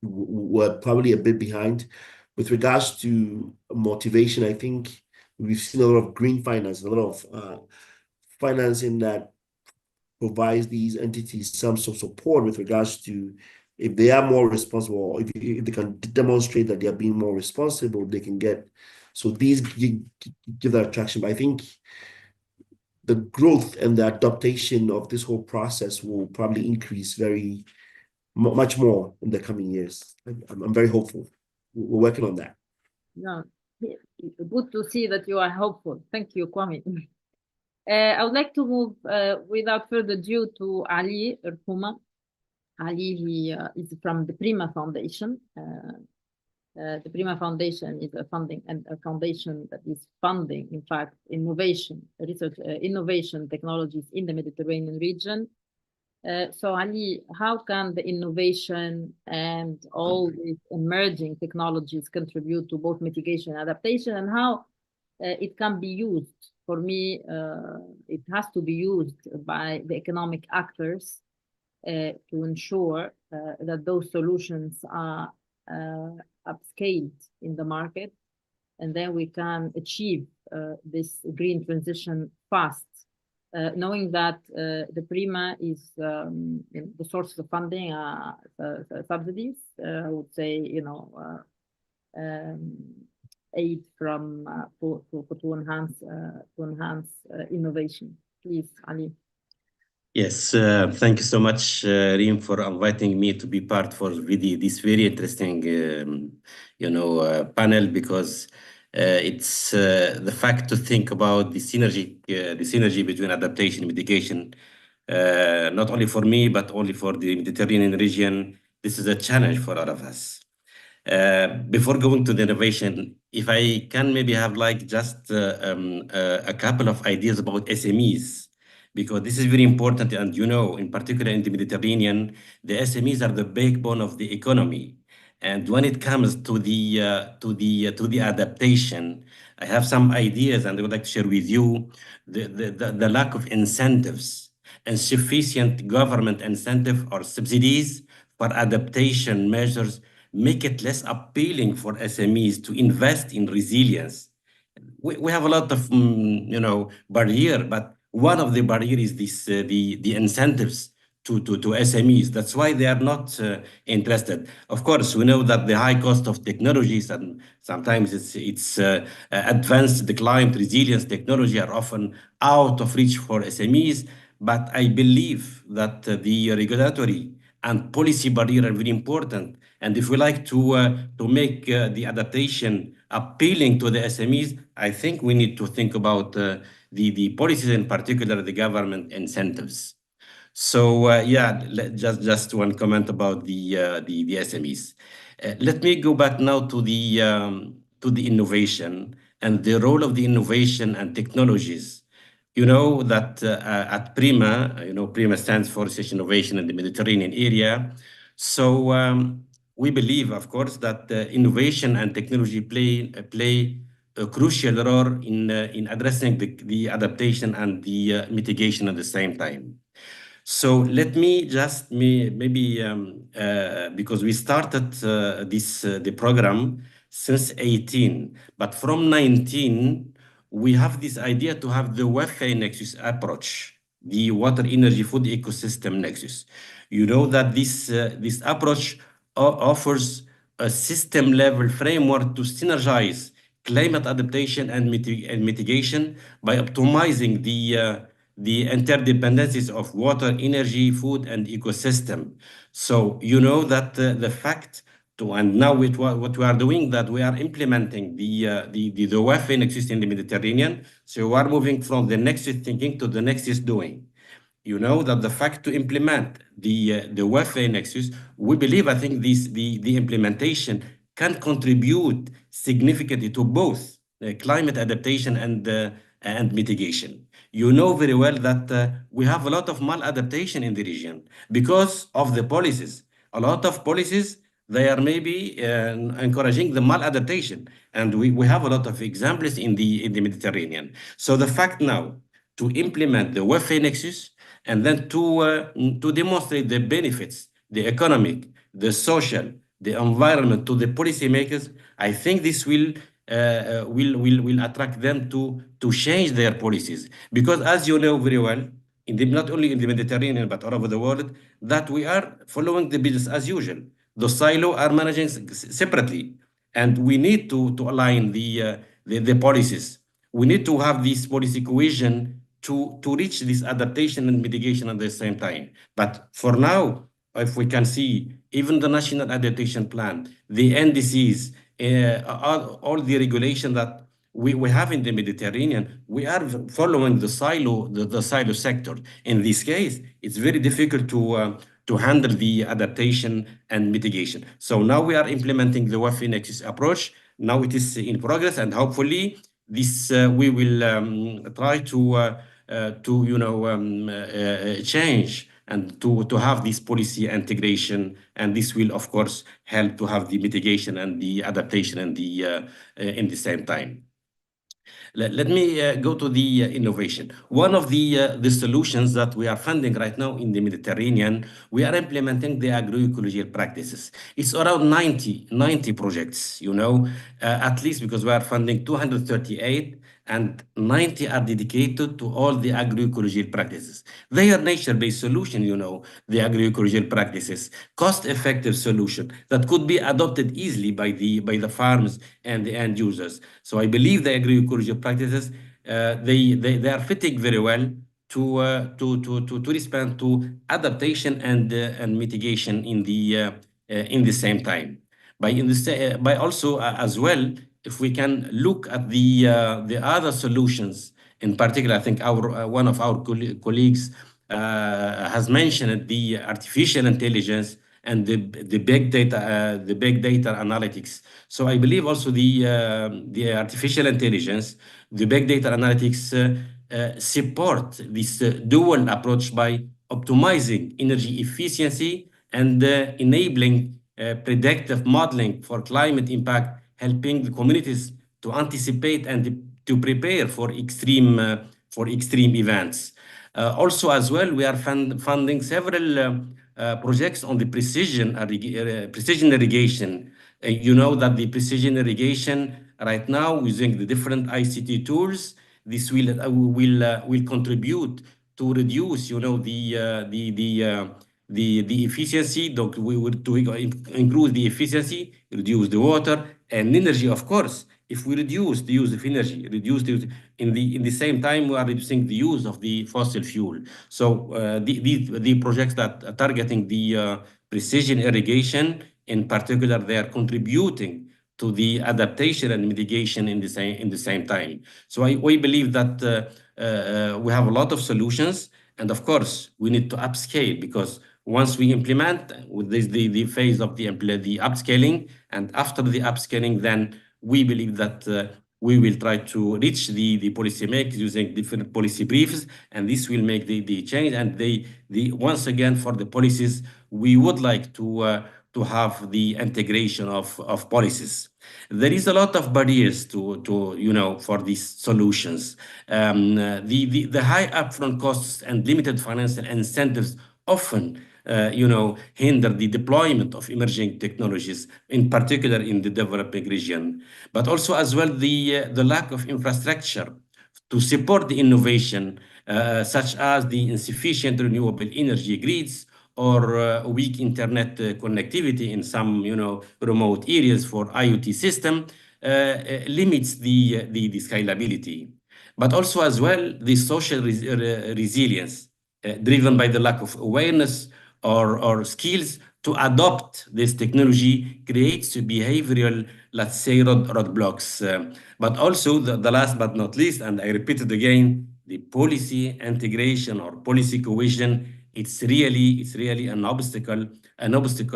we're probably a bit behind. With regards to motivation, I think we've seen a lot of green finance, a lot of financing that provides these entities some sort of support with regards to if they are more responsible, or if they can demonstrate that they are being more responsible, they can get. So these give that attraction. But I think the growth and the adaptation of this whole process will probably increase much more in the coming years. I'm very hopeful. We're working on that. Yeah, good to see that you are hopeful. Thank you, Kwame. I would like to move without further ado to Ali Erhouma. Ali, he is from the Prima Foundation. The Prima Foundation is a foundation that is funding, in fact, innovation technologies in the Mediterranean region. So Ali, how can the innovation and all these emerging technologies contribute to both mitigation and adaptation, and how it can be used? For me, it has to be used by the economic actors to ensure that those solutions are upscaled in the market, and then we can achieve this green transition fast, knowing that the Prima is the sources of funding subsidies. I would say, aid from to enhance innovation. Please, Ali. Yes, thank you so much, Reem, for inviting me to be part for this very interesting, panel, because it's the fact to think about the synergy between adaptation and mitigation, not only for me, but only for the Mediterranean region. This is a challenge for all of us. Before going to the innovation, if I can maybe have just a couple of ideas about SMEs, because this is very important, and in particular in the Mediterranean, the SMEs are the backbone of the economy. And when it comes to the adaptation, I have some ideas, and I would like to share with you the lack of incentives and sufficient government incentive or subsidies for adaptation measures make it less appealing for SMEs to invest in resilience. We have a lot of barrier, but one of the barriers is the incentives to SMEs. That's why they are not interested. Of course, we know that the high cost of technologies, and sometimes it's advanced, the climate resilience technology, are often out of reach for SMEs. But I believe that the regulatory and policy barrier are very important. And if we like to make the adaptation appealing to the SMEs, I think we need to think about the policies, in particular the government incentives. So just one comment about the SMEs. Let me go back now to the innovation and the role of the innovation and technologies. You know that at Prima, Prima stands for Research Innovation in the Mediterranean area. So we believe, of course, that innovation and technology play a crucial role in addressing the adaptation and the mitigation at the same time. So let me just maybe because we started the program since 18, but from 19 we have this idea to have the WEFE nexus approach, the water, energy, food ecosystem nexus. You know that this approach offers a system-level framework to synergize climate adaptation and mitigation by optimizing the interdependencies of water, energy, food, and ecosystem. So you know that the fact and now with what we are doing, that we are implementing the WEFE nexus in the Mediterranean. So we are moving from the nexus thinking to the nexus doing. You know that the fact to implement the WEFE nexus, we believe, I think the implementation can contribute significantly to both climate adaptation and mitigation. You know very well that we have a lot of maladaptation in the region because of the policies. A lot of policies, they are maybe encouraging the maladaptation, and we have a lot of examples in the Mediterranean. So the fact now to implement the WEFE nexus and then to demonstrate the benefits, the economic, the social, the environment to the policymakers, I think this will attract them to change their policies. Because as you know very well, not only in the Mediterranean, but all over the world, that we are following the business as usual. The silo are managing separately, and we need to align the policies. We need to have this policy cohesion to reach this adaptation and mitigation at the same time. But for now, if we can see even the National Adaptation Plan, the NDCs, all the regulation that we have in the Mediterranean, we are following the silo sector. In this case, it's very difficult to handle the adaptation and mitigation. So now we are implementing the WEFE nexus approach. Now it is in progress, and hopefully this we will try to change and to have this policy integration, and this will of course help to have the mitigation and the adaptation and in the same time. Let me go to the innovation. One of the solutions that we are funding right now in the Mediterranean, we are implementing the agroecological practices. It's around 90 projects, at least, because we are funding 238 and 90 are dedicated to all the agroecological practices. They are nature-based solution, the agroecological practices, cost-effective solution that could be adopted easily by the farms and the end users. So I believe the agroecological practices, they are fitting very well to respond to adaptation and mitigation in the same time. By also as well, if we can look at the other solutions, in particular, I think one of our colleagues has mentioned the artificial intelligence and the big data analytics. So I believe also the artificial intelligence, the big data analytics support this dual approach by optimizing energy efficiency and enabling predictive modeling for climate impact, helping the communities to anticipate and to prepare for extreme events. Also, as well, we are funding several projects on the precision irrigation. You know that the precision irrigation right now, using the different ICT tools, this will contribute to reduce, the efficiency. We would to improve the efficiency, reduce the water and energy, of course. If we reduce the use of energy, in the same time, we are reducing the use of the fossil fuel. So the projects that are targeting the precision irrigation, in particular, they are contributing to the adaptation and mitigation in the same time. So we believe that we have a lot of solutions, and of course we need to upscale, because once we implement with the phase of the upscaling, and after the upscaling, then we believe that we will try to reach the policymakers using different policy briefs, and this will make the change. And once again, for the policies, we would like to have the integration of policies. There is a lot of barriers for these solutions. The high upfront costs and limited financial incentives often hinder the deployment of emerging technologies, in particular in the developing region. But also as well the lack of infrastructure to support the innovation, such as the insufficient renewable energy grids or weak internet connectivity in some, remote areas for IoT system, limits the scalability. But also as well, the social resilience driven by the lack of awareness or skills to adopt this technology creates behavioral, let's say, roadblocks. But also the last but not least, and I repeat it again, the policy integration or policy cohesion, it's really an obstacle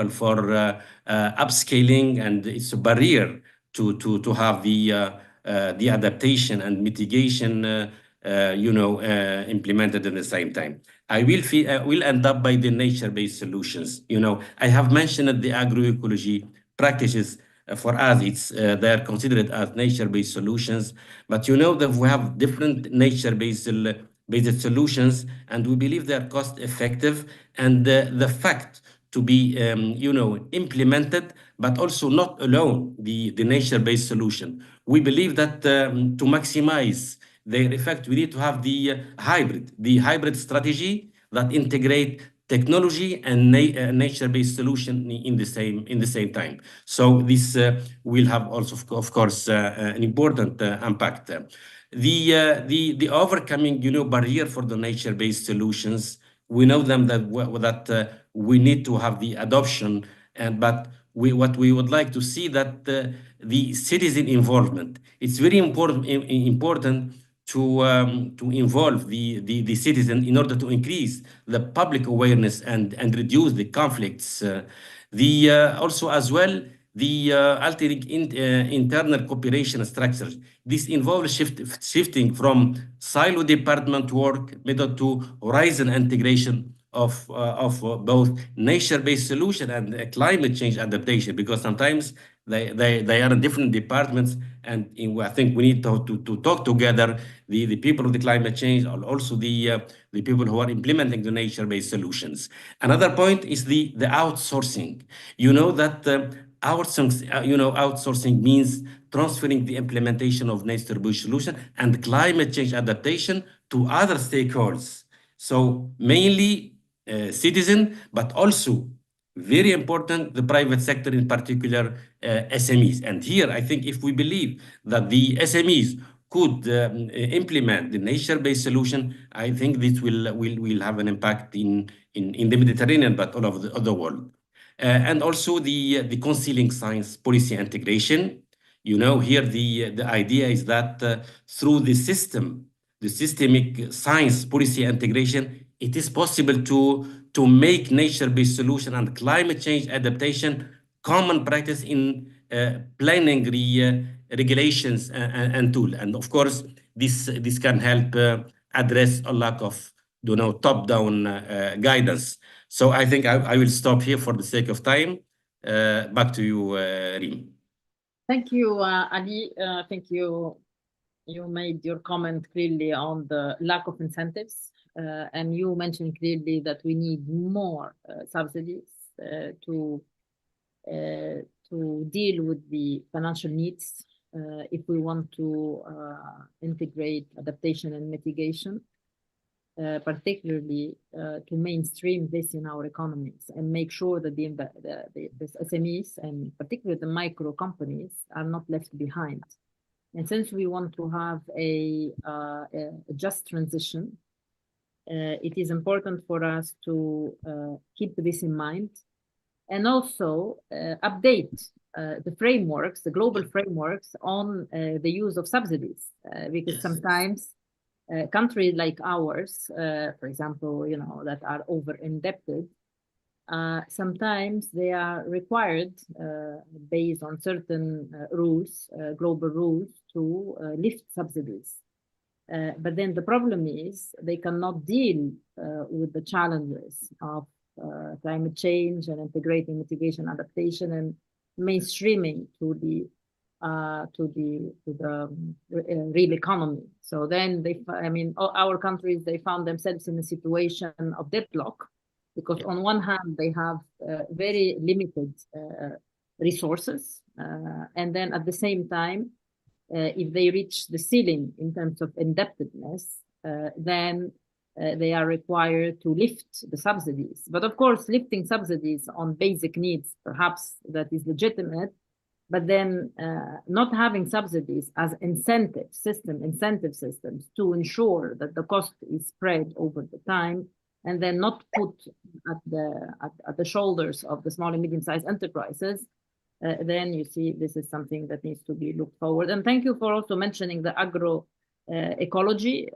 for upscaling, and it's a barrier to have the adaptation and mitigation implemented at the same time. I will end up by the nature-based solutions. I have mentioned the agroecology practices. For us, they are considered as nature-based solutions, but that we have different nature-based solutions, and we believe they are cost-effective, and the fact to be implemented, but also not alone the nature-based solution. We believe that to maximize their effect, we need to have the hybrid strategy that integrate technology and nature-based solution in the same time. So this will have also, of course, an important impact. The overcoming barrier for the nature-based solutions, we know them that we need to have the adoption, but what we would like to see that the citizen involvement. It's very important to involve the citizen in order to increase the public awareness and reduce the conflicts. Also as well, the altering internal cooperation structures. This involves shifting from silo department work method to horizon integration of both nature-based solution and climate change adaptation, because sometimes they are in different departments, and I think we need to talk together, the people of the climate change, and also the people who are implementing the nature-based solutions. Another point is the outsourcing. That outsourcing means transferring the implementation of nature-based solution and climate change adaptation to other stakeholders. So mainly citizen, but also very important, the private sector, in particular SMEs. And here, I think if we believe that the SMEs could implement the nature-based solution, I think this will have an impact in the Mediterranean, but all of the world. And also the concealing science policy integration. Here the idea is that through the systemic science policy integration, it is possible to make nature-based solution and climate change adaptation common practice in planning regulations and tool. And of course, this can help address a lack of top-down guidance. So I think I will stop here for the sake of time. Back to you, Reem. Thank you, Ali. I think you made your comment clearly on the lack of incentives, and you mentioned clearly that we need more subsidies to deal with the financial needs if we want to integrate adaptation and mitigation. Particularly to mainstream this in our economies and make sure that the SMEs and particularly the micro companies are not left behind. And since we want to have a just transition, it is important for us to keep this in mind and also update the frameworks, the global frameworks on the use of subsidies, because sometimes countries like ours, for example, that are over-indebted, sometimes they are required, based on certain rules, global rules, to lift subsidies. But then the problem is they cannot deal with the challenges of climate change and integrating mitigation, adaptation, and mainstreaming to the real economy. So then our countries, they found themselves in a situation of deadlock because on one hand, they have very limited resources. And then at the same time, if they reach the ceiling in terms of indebtedness, then they are required to lift the subsidies. But of course, lifting subsidies on basic needs, perhaps that is legitimate, but then not having subsidies as incentive systems to ensure that the cost is spread over the time, and then not put at the shoulders of the small and medium-sized enterprises, then you see this is something that needs to be looked forward. And thank you for also mentioning the agro ecology.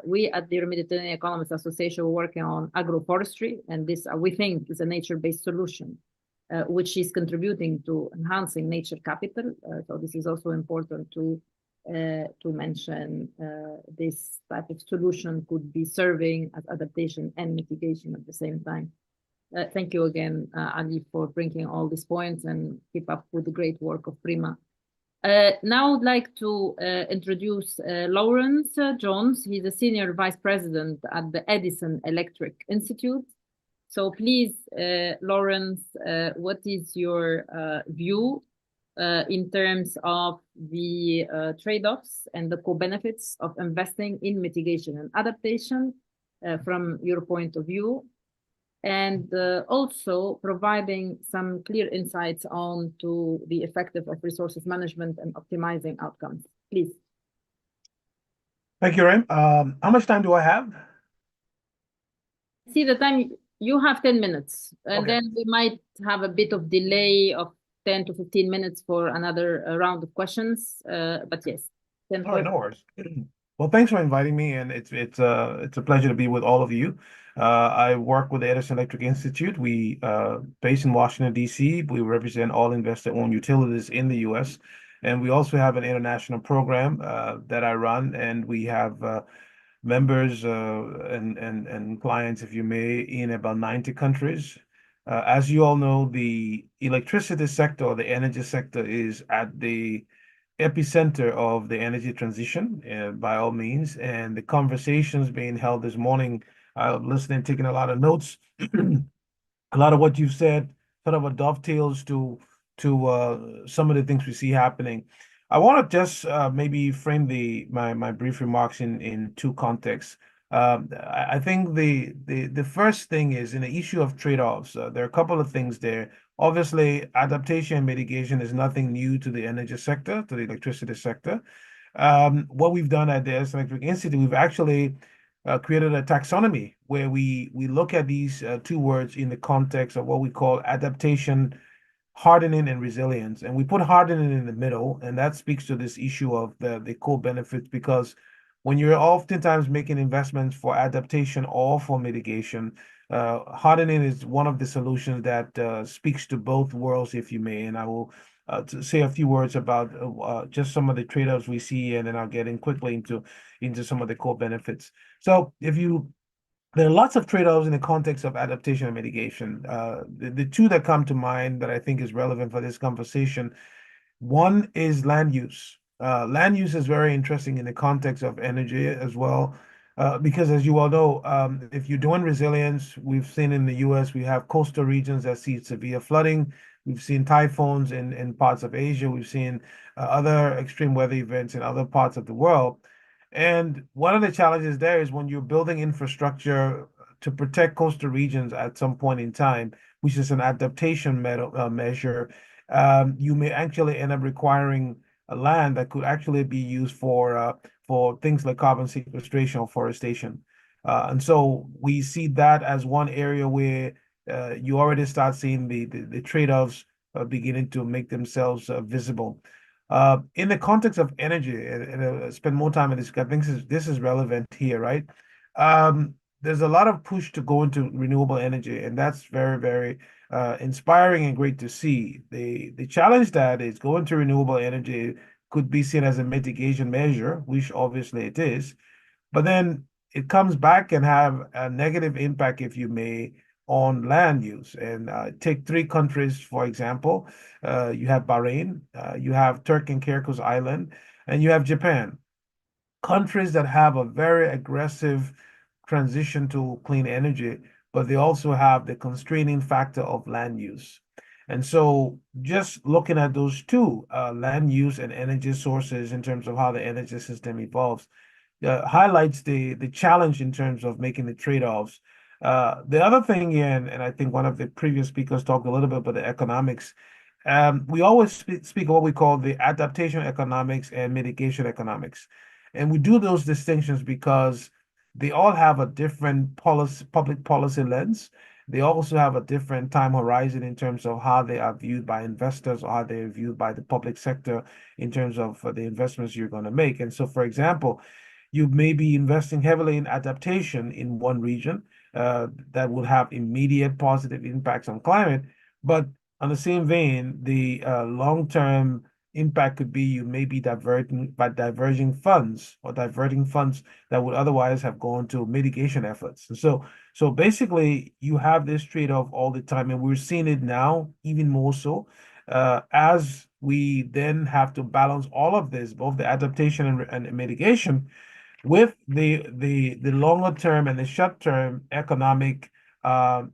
We at the Mediterranean Economists Association are working on agroforestry, and this we think is a nature-based solution, which is contributing to enhancing nature capital. So this is also important to mention. This type of solution could be serving as adaptation and mitigation at the same time. Thank you again, Ali, for bringing all these points, and keep up with the great work of Prima. Now I'd like to introduce Lawrence Jones. He's a Senior Vice President at the Edison Electric Institute. So please, Lawrence, what is your view in terms of the trade-offs and the co-benefits of investing in mitigation and adaptation from your point of view? And also providing some clear insights on to the effective of resources management and optimizing outcomes. Please. Thank you, Reem. How much time do I have? See the time, you have 10 minutes, and Okay. then we might have a bit of delay of 10 to 15 minutes for another round of questions, but yes. All right, no worries. Well, thanks for inviting me, and it's a pleasure to be with all of you. I work with the Edison Electric Institute. We based in Washington, D.C. We represent all investor-owned utilities in the U.S., and we also have an international program that I run, and we have members and clients, if you may, in about 90 countries. As you all know, the electricity sector or the energy sector is at the epicenter of the energy transition, by all means, and the conversations being held this morning, listening, taking a lot of notes. A lot of what you've said sort of dovetails to some of the things we see happening. I want to just maybe frame my brief remarks in two contexts. I think the first thing is in the issue of trade-offs. There are a couple of things there. Obviously, adaptation and mitigation is nothing new to the energy sector, to the electricity sector. What we've done at the Edison Electric Institute, we've actually created a taxonomy where we look at these two words in the context of what we call adaptation, hardening, and resilience. And we put hardening in the middle, and that speaks to this issue of the co-benefits, because when you're oftentimes making investments for adaptation or for mitigation, hardening is one of the solutions that speaks to both worlds, if you may. And I will say a few words about just some of the trade-offs we see, and then I'll get in quickly into some of the core benefits. So there are lots of trade-offs in the context of adaptation and mitigation. The two that come to mind that I think is relevant for this conversation, one is land use. Land use is very interesting in the context of energy as well, because as you all know, if you're doing resilience, we've seen in the US, we have coastal regions that see severe flooding. We've seen typhoons in parts of Asia. We've seen other extreme weather events in other parts of the world. And one of the challenges there is when you're building infrastructure to protect coastal regions at some point in time, which is an adaptation measure, you may actually end up requiring a land that could actually be used for things like carbon sequestration or forestation. And so we see that as one area where you already start seeing the trade-offs beginning to make themselves visible. In the context of energy, and spend more time on this, I think this is relevant here, right? There's a lot of push to go into renewable energy, and that's very, very inspiring and great to see. The challenge that is going to renewable energy could be seen as a mitigation measure, which obviously it is, but then it comes back and have a negative impact, if you may, on land use. And take three countries, for example. You have Bahrain, you have Turkey and Caicos Island, and you have Japan. Countries that have a very aggressive transition to clean energy, but they also have the constraining factor of land use. And so just looking at those two, land use and energy sources in terms of how the energy system evolves, highlights the challenge in terms of making the trade-offs. The other thing here, and I think one of the previous speakers talked a little bit about the economics. We always speak of what we call the adaptation economics and mitigation economics. And we do those distinctions because they all have a different public policy lens. They also have a different time horizon in terms of how they are viewed by investors or how they are viewed by the public sector in terms of the investments you're going to make. And so, for example, you may be investing heavily in adaptation in one region that will have immediate positive impacts on climate. But on the same vein, the long-term impact could be you may be diverging funds or diverting funds that would otherwise have gone to mitigation efforts. And so basically, you have this trade-off all the time, and we're seeing it now even more so as we then have to balance all of this, both the adaptation and mitigation, with the longer term and the short term economic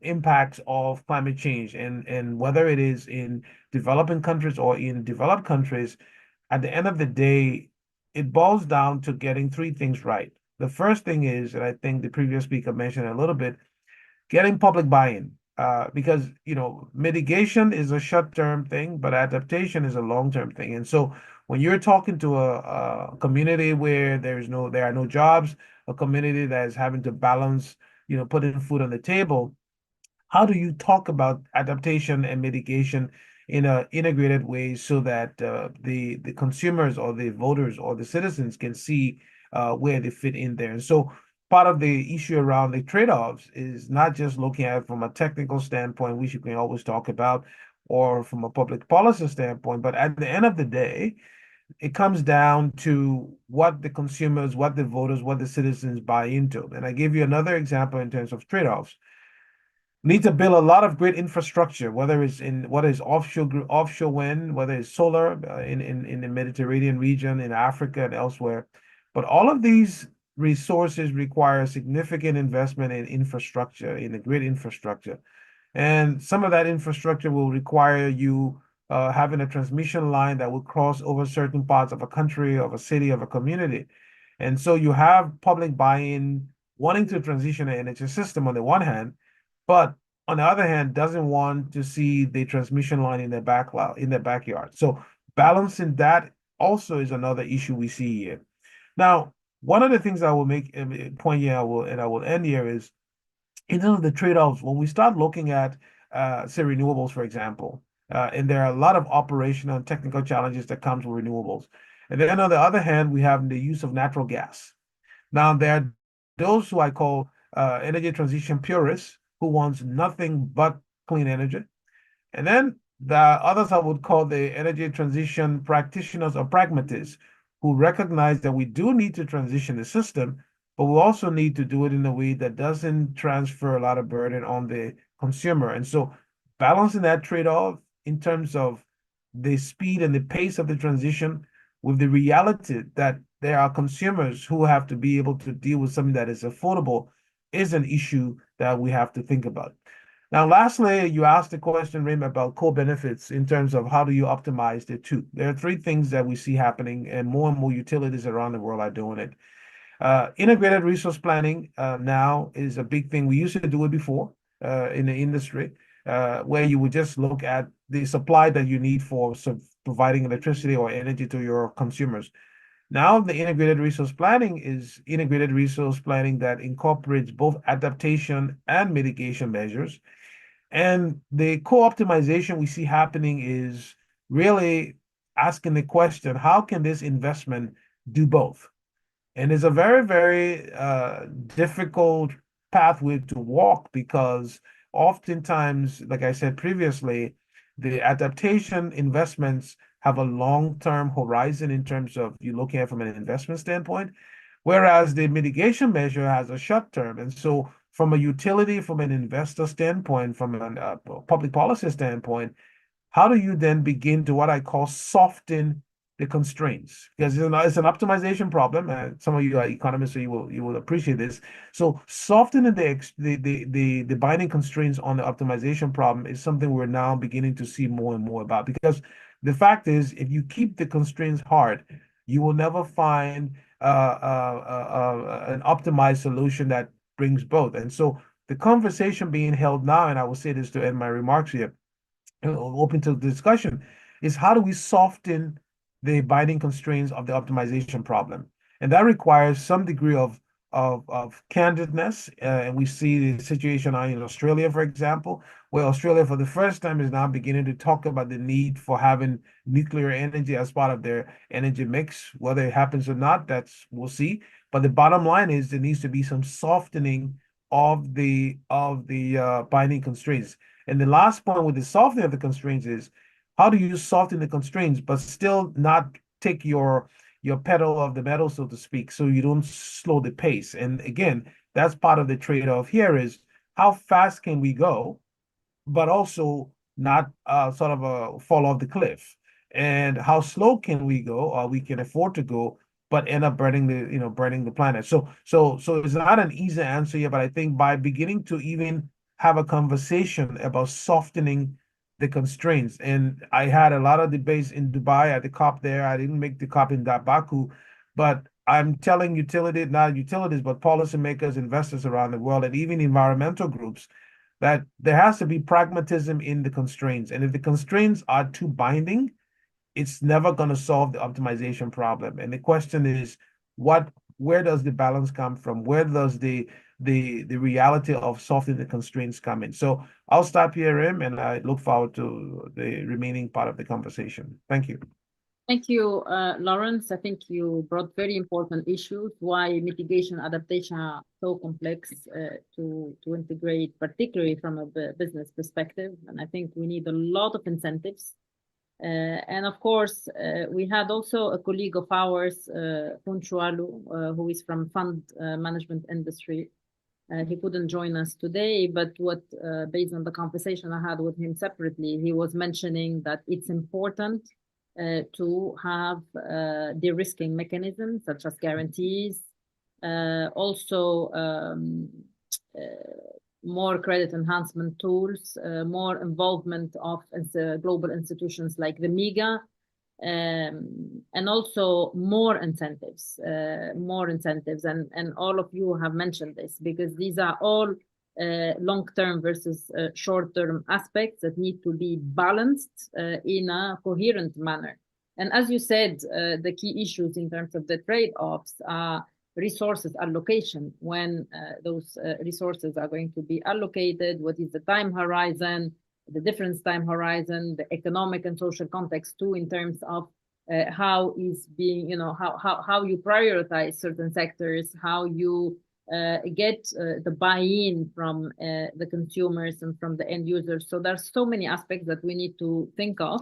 impacts of climate change, and whether it is in developing countries or in developed countries, at the end of the day, it boils down to getting three things right. The first thing is, and I think the previous speaker mentioned a little bit, getting public buy-in. Because mitigation is a short-term thing, but adaptation is a long-term thing. And so when you're talking to a community where there are no jobs, a community that is having to balance, putting food on the table, how do you talk about adaptation and mitigation in an integrated way so that the consumers or the voters or the citizens can see where they fit in there? And so part of the issue around the trade-offs is not just looking at it from a technical standpoint, which you can always talk about, or from a public policy standpoint, but at the end of the day, it comes down to what the consumers, what the voters, what the citizens buy into. And I give you another example in terms of trade-offs. Need to build a lot of great infrastructure, whether it's offshore wind, whether it's solar in the Mediterranean region, in Africa and elsewhere. But all of these resources require significant investment in infrastructure, in the grid infrastructure. And some of that infrastructure will require you having a transmission line that will cross over certain parts of a country, of a city, of a community. And so you have public buy-in wanting to transition an energy system on the one hand, but on the other hand, doesn't want to see the transmission line in their backyard. So balancing that also is another issue we see here. Now, one of the things I will make a point here, I will end here, is in terms of the trade-offs, when we start looking at, say, renewables, for example, and there are a lot of operational and technical challenges that comes with renewables. And then on the other hand, we have the use of natural gas. Now, there are those who I call energy transition purists who wants nothing but clean energy. And then the others I would call the energy transition practitioners or pragmatists, who recognize that we do need to transition the system, but we also need to do it in a way that doesn't transfer a lot of burden on the consumer. And so balancing that trade-off in terms of the speed and the pace of the transition with the reality that there are consumers who have to be able to deal with something that is affordable is an issue that we have to think about. Now, lastly, you asked the question, Rim, about co-benefits in terms of how do you optimize the two. There are three things that we see happening, and more utilities around the world are doing it. Integrated resource planning now is a big thing. We used to do it before in the industry, where you would just look at the supply that you need for providing electricity or energy to your consumers. Now, the integrated resource planning is integrated resource planning that incorporates both adaptation and mitigation measures. And the co-optimization we see happening is really asking the question, how can this investment do both? And it's a very, very difficult pathway to walk, because oftentimes, like I said previously, the adaptation investments have a long-term horizon in terms of you looking at it from an investment standpoint, whereas the mitigation measure has a short term. And so from a utility, from an investor standpoint, from a public policy standpoint, how do you then begin to what I call soften the constraints, because it's an optimization problem, and some of you are economists, so you will appreciate this. So softening the binding constraints on the optimization problem is something we're now beginning to see more and more about, because the fact is, if you keep the constraints hard, you will never find an optimized solution that brings both. And so the conversation being held now, and I will say this to end my remarks here, open to discussion, is how do we soften the binding constraints of the optimization problem? And that requires some degree of candidness. And we see the situation in Australia, for example, where Australia for the first time is now beginning to talk about the need for having nuclear energy as part of their energy mix. Whether it happens or not, we'll see. But the bottom line is there needs to be some softening of the binding constraints. And the last point with the softening of the constraints is, how do you soften the constraints but still not take your pedal of the metal, so to speak, so you don't slow the pace? And again, that's part of the trade-off here, is how fast can we go, but also not sort of fall off the cliff? And how slow can we go, or we can afford to go, but end up burning the planet? So it's not an easy answer here, but I think by beginning to even have a conversation about softening the constraints. And I had a lot of debates in Dubai at the COP there. I didn't make the COP in Baku, but I'm telling not utilities, but policymakers, investors around the world, and even environmental groups, that there has to be pragmatism in the constraints. And if the constraints are too binding, it's never going to solve the optimization problem. And the question is, where does the balance come from? Where does the reality of softening the constraints come in? So I'll stop here, Rim, and I look forward to the remaining part of the conversation. Thank you. Thank you, Lawrence. I think you brought very important issues, why mitigation adaptation are so complex to integrate, particularly from a business perspective. And I think we need a lot of incentives. And of course, we had also a colleague of ours, Funchualu, who is from fund management industry. He couldn't join us today, but based on the conversation I had with him separately, he was mentioning that it's important to have de-risking mechanisms such as guarantees, also more credit enhancement tools, more involvement of global institutions like the MIGA, and also more incentives. And all of you have mentioned this, because these are all long-term versus short-term aspects that need to be balanced in a coherent manner. And as you said, the key issues in terms of the trade-offs are resources allocation, when those resources are going to be allocated, what is the time horizon, the different time horizon, the economic and social context too, in terms of how is being, how you prioritize certain sectors, how you get the buy-in from the consumers and from the end users. So there's so many aspects that we need to think of.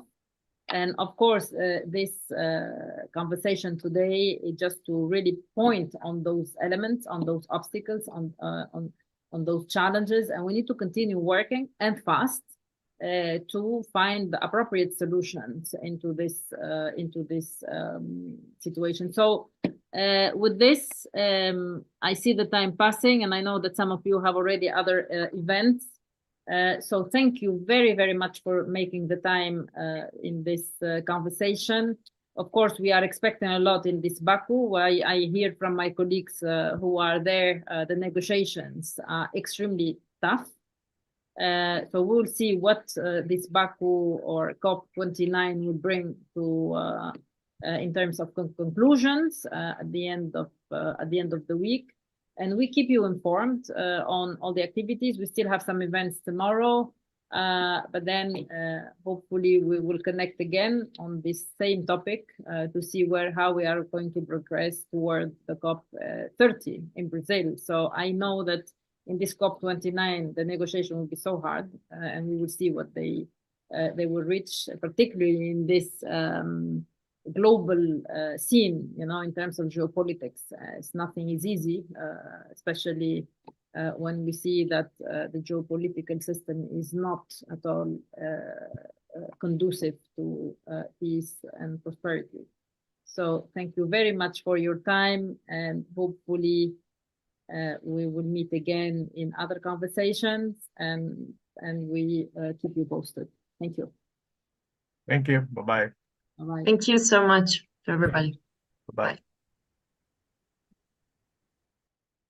And of course, this conversation today is just to really point on those elements, on those obstacles, on those challenges, and we need to continue working and fast to find the appropriate solutions into this situation. So with this, I see the time passing, and I know that some of you have already other events. So thank you very, very much for making the time in this conversation. Of course, we are expecting a lot in this Baku. I hear from my colleagues who are there, the negotiations are extremely tough. So we'll see what this Baku or COP29 will bring to in terms of conclusions at the end of the week. And we keep you informed on all the activities. We still have some events tomorrow, but then hopefully we will connect again on this same topic to see how we are going to progress toward the COP30 in Brazil. So I know that in this COP29, the negotiation will be so hard, and we will see what they will reach, particularly in this global scene, in terms of geopolitics. Nothing is easy, especially when we see that the geopolitical system is not at all conducive to peace and prosperity. So thank you very much for your time, and hopefully we will meet again in other conversations, and we keep you posted. Thank you. Thank you. Bye-bye. Bye-bye. Thank you so much to everybody. Bye-bye. Bye.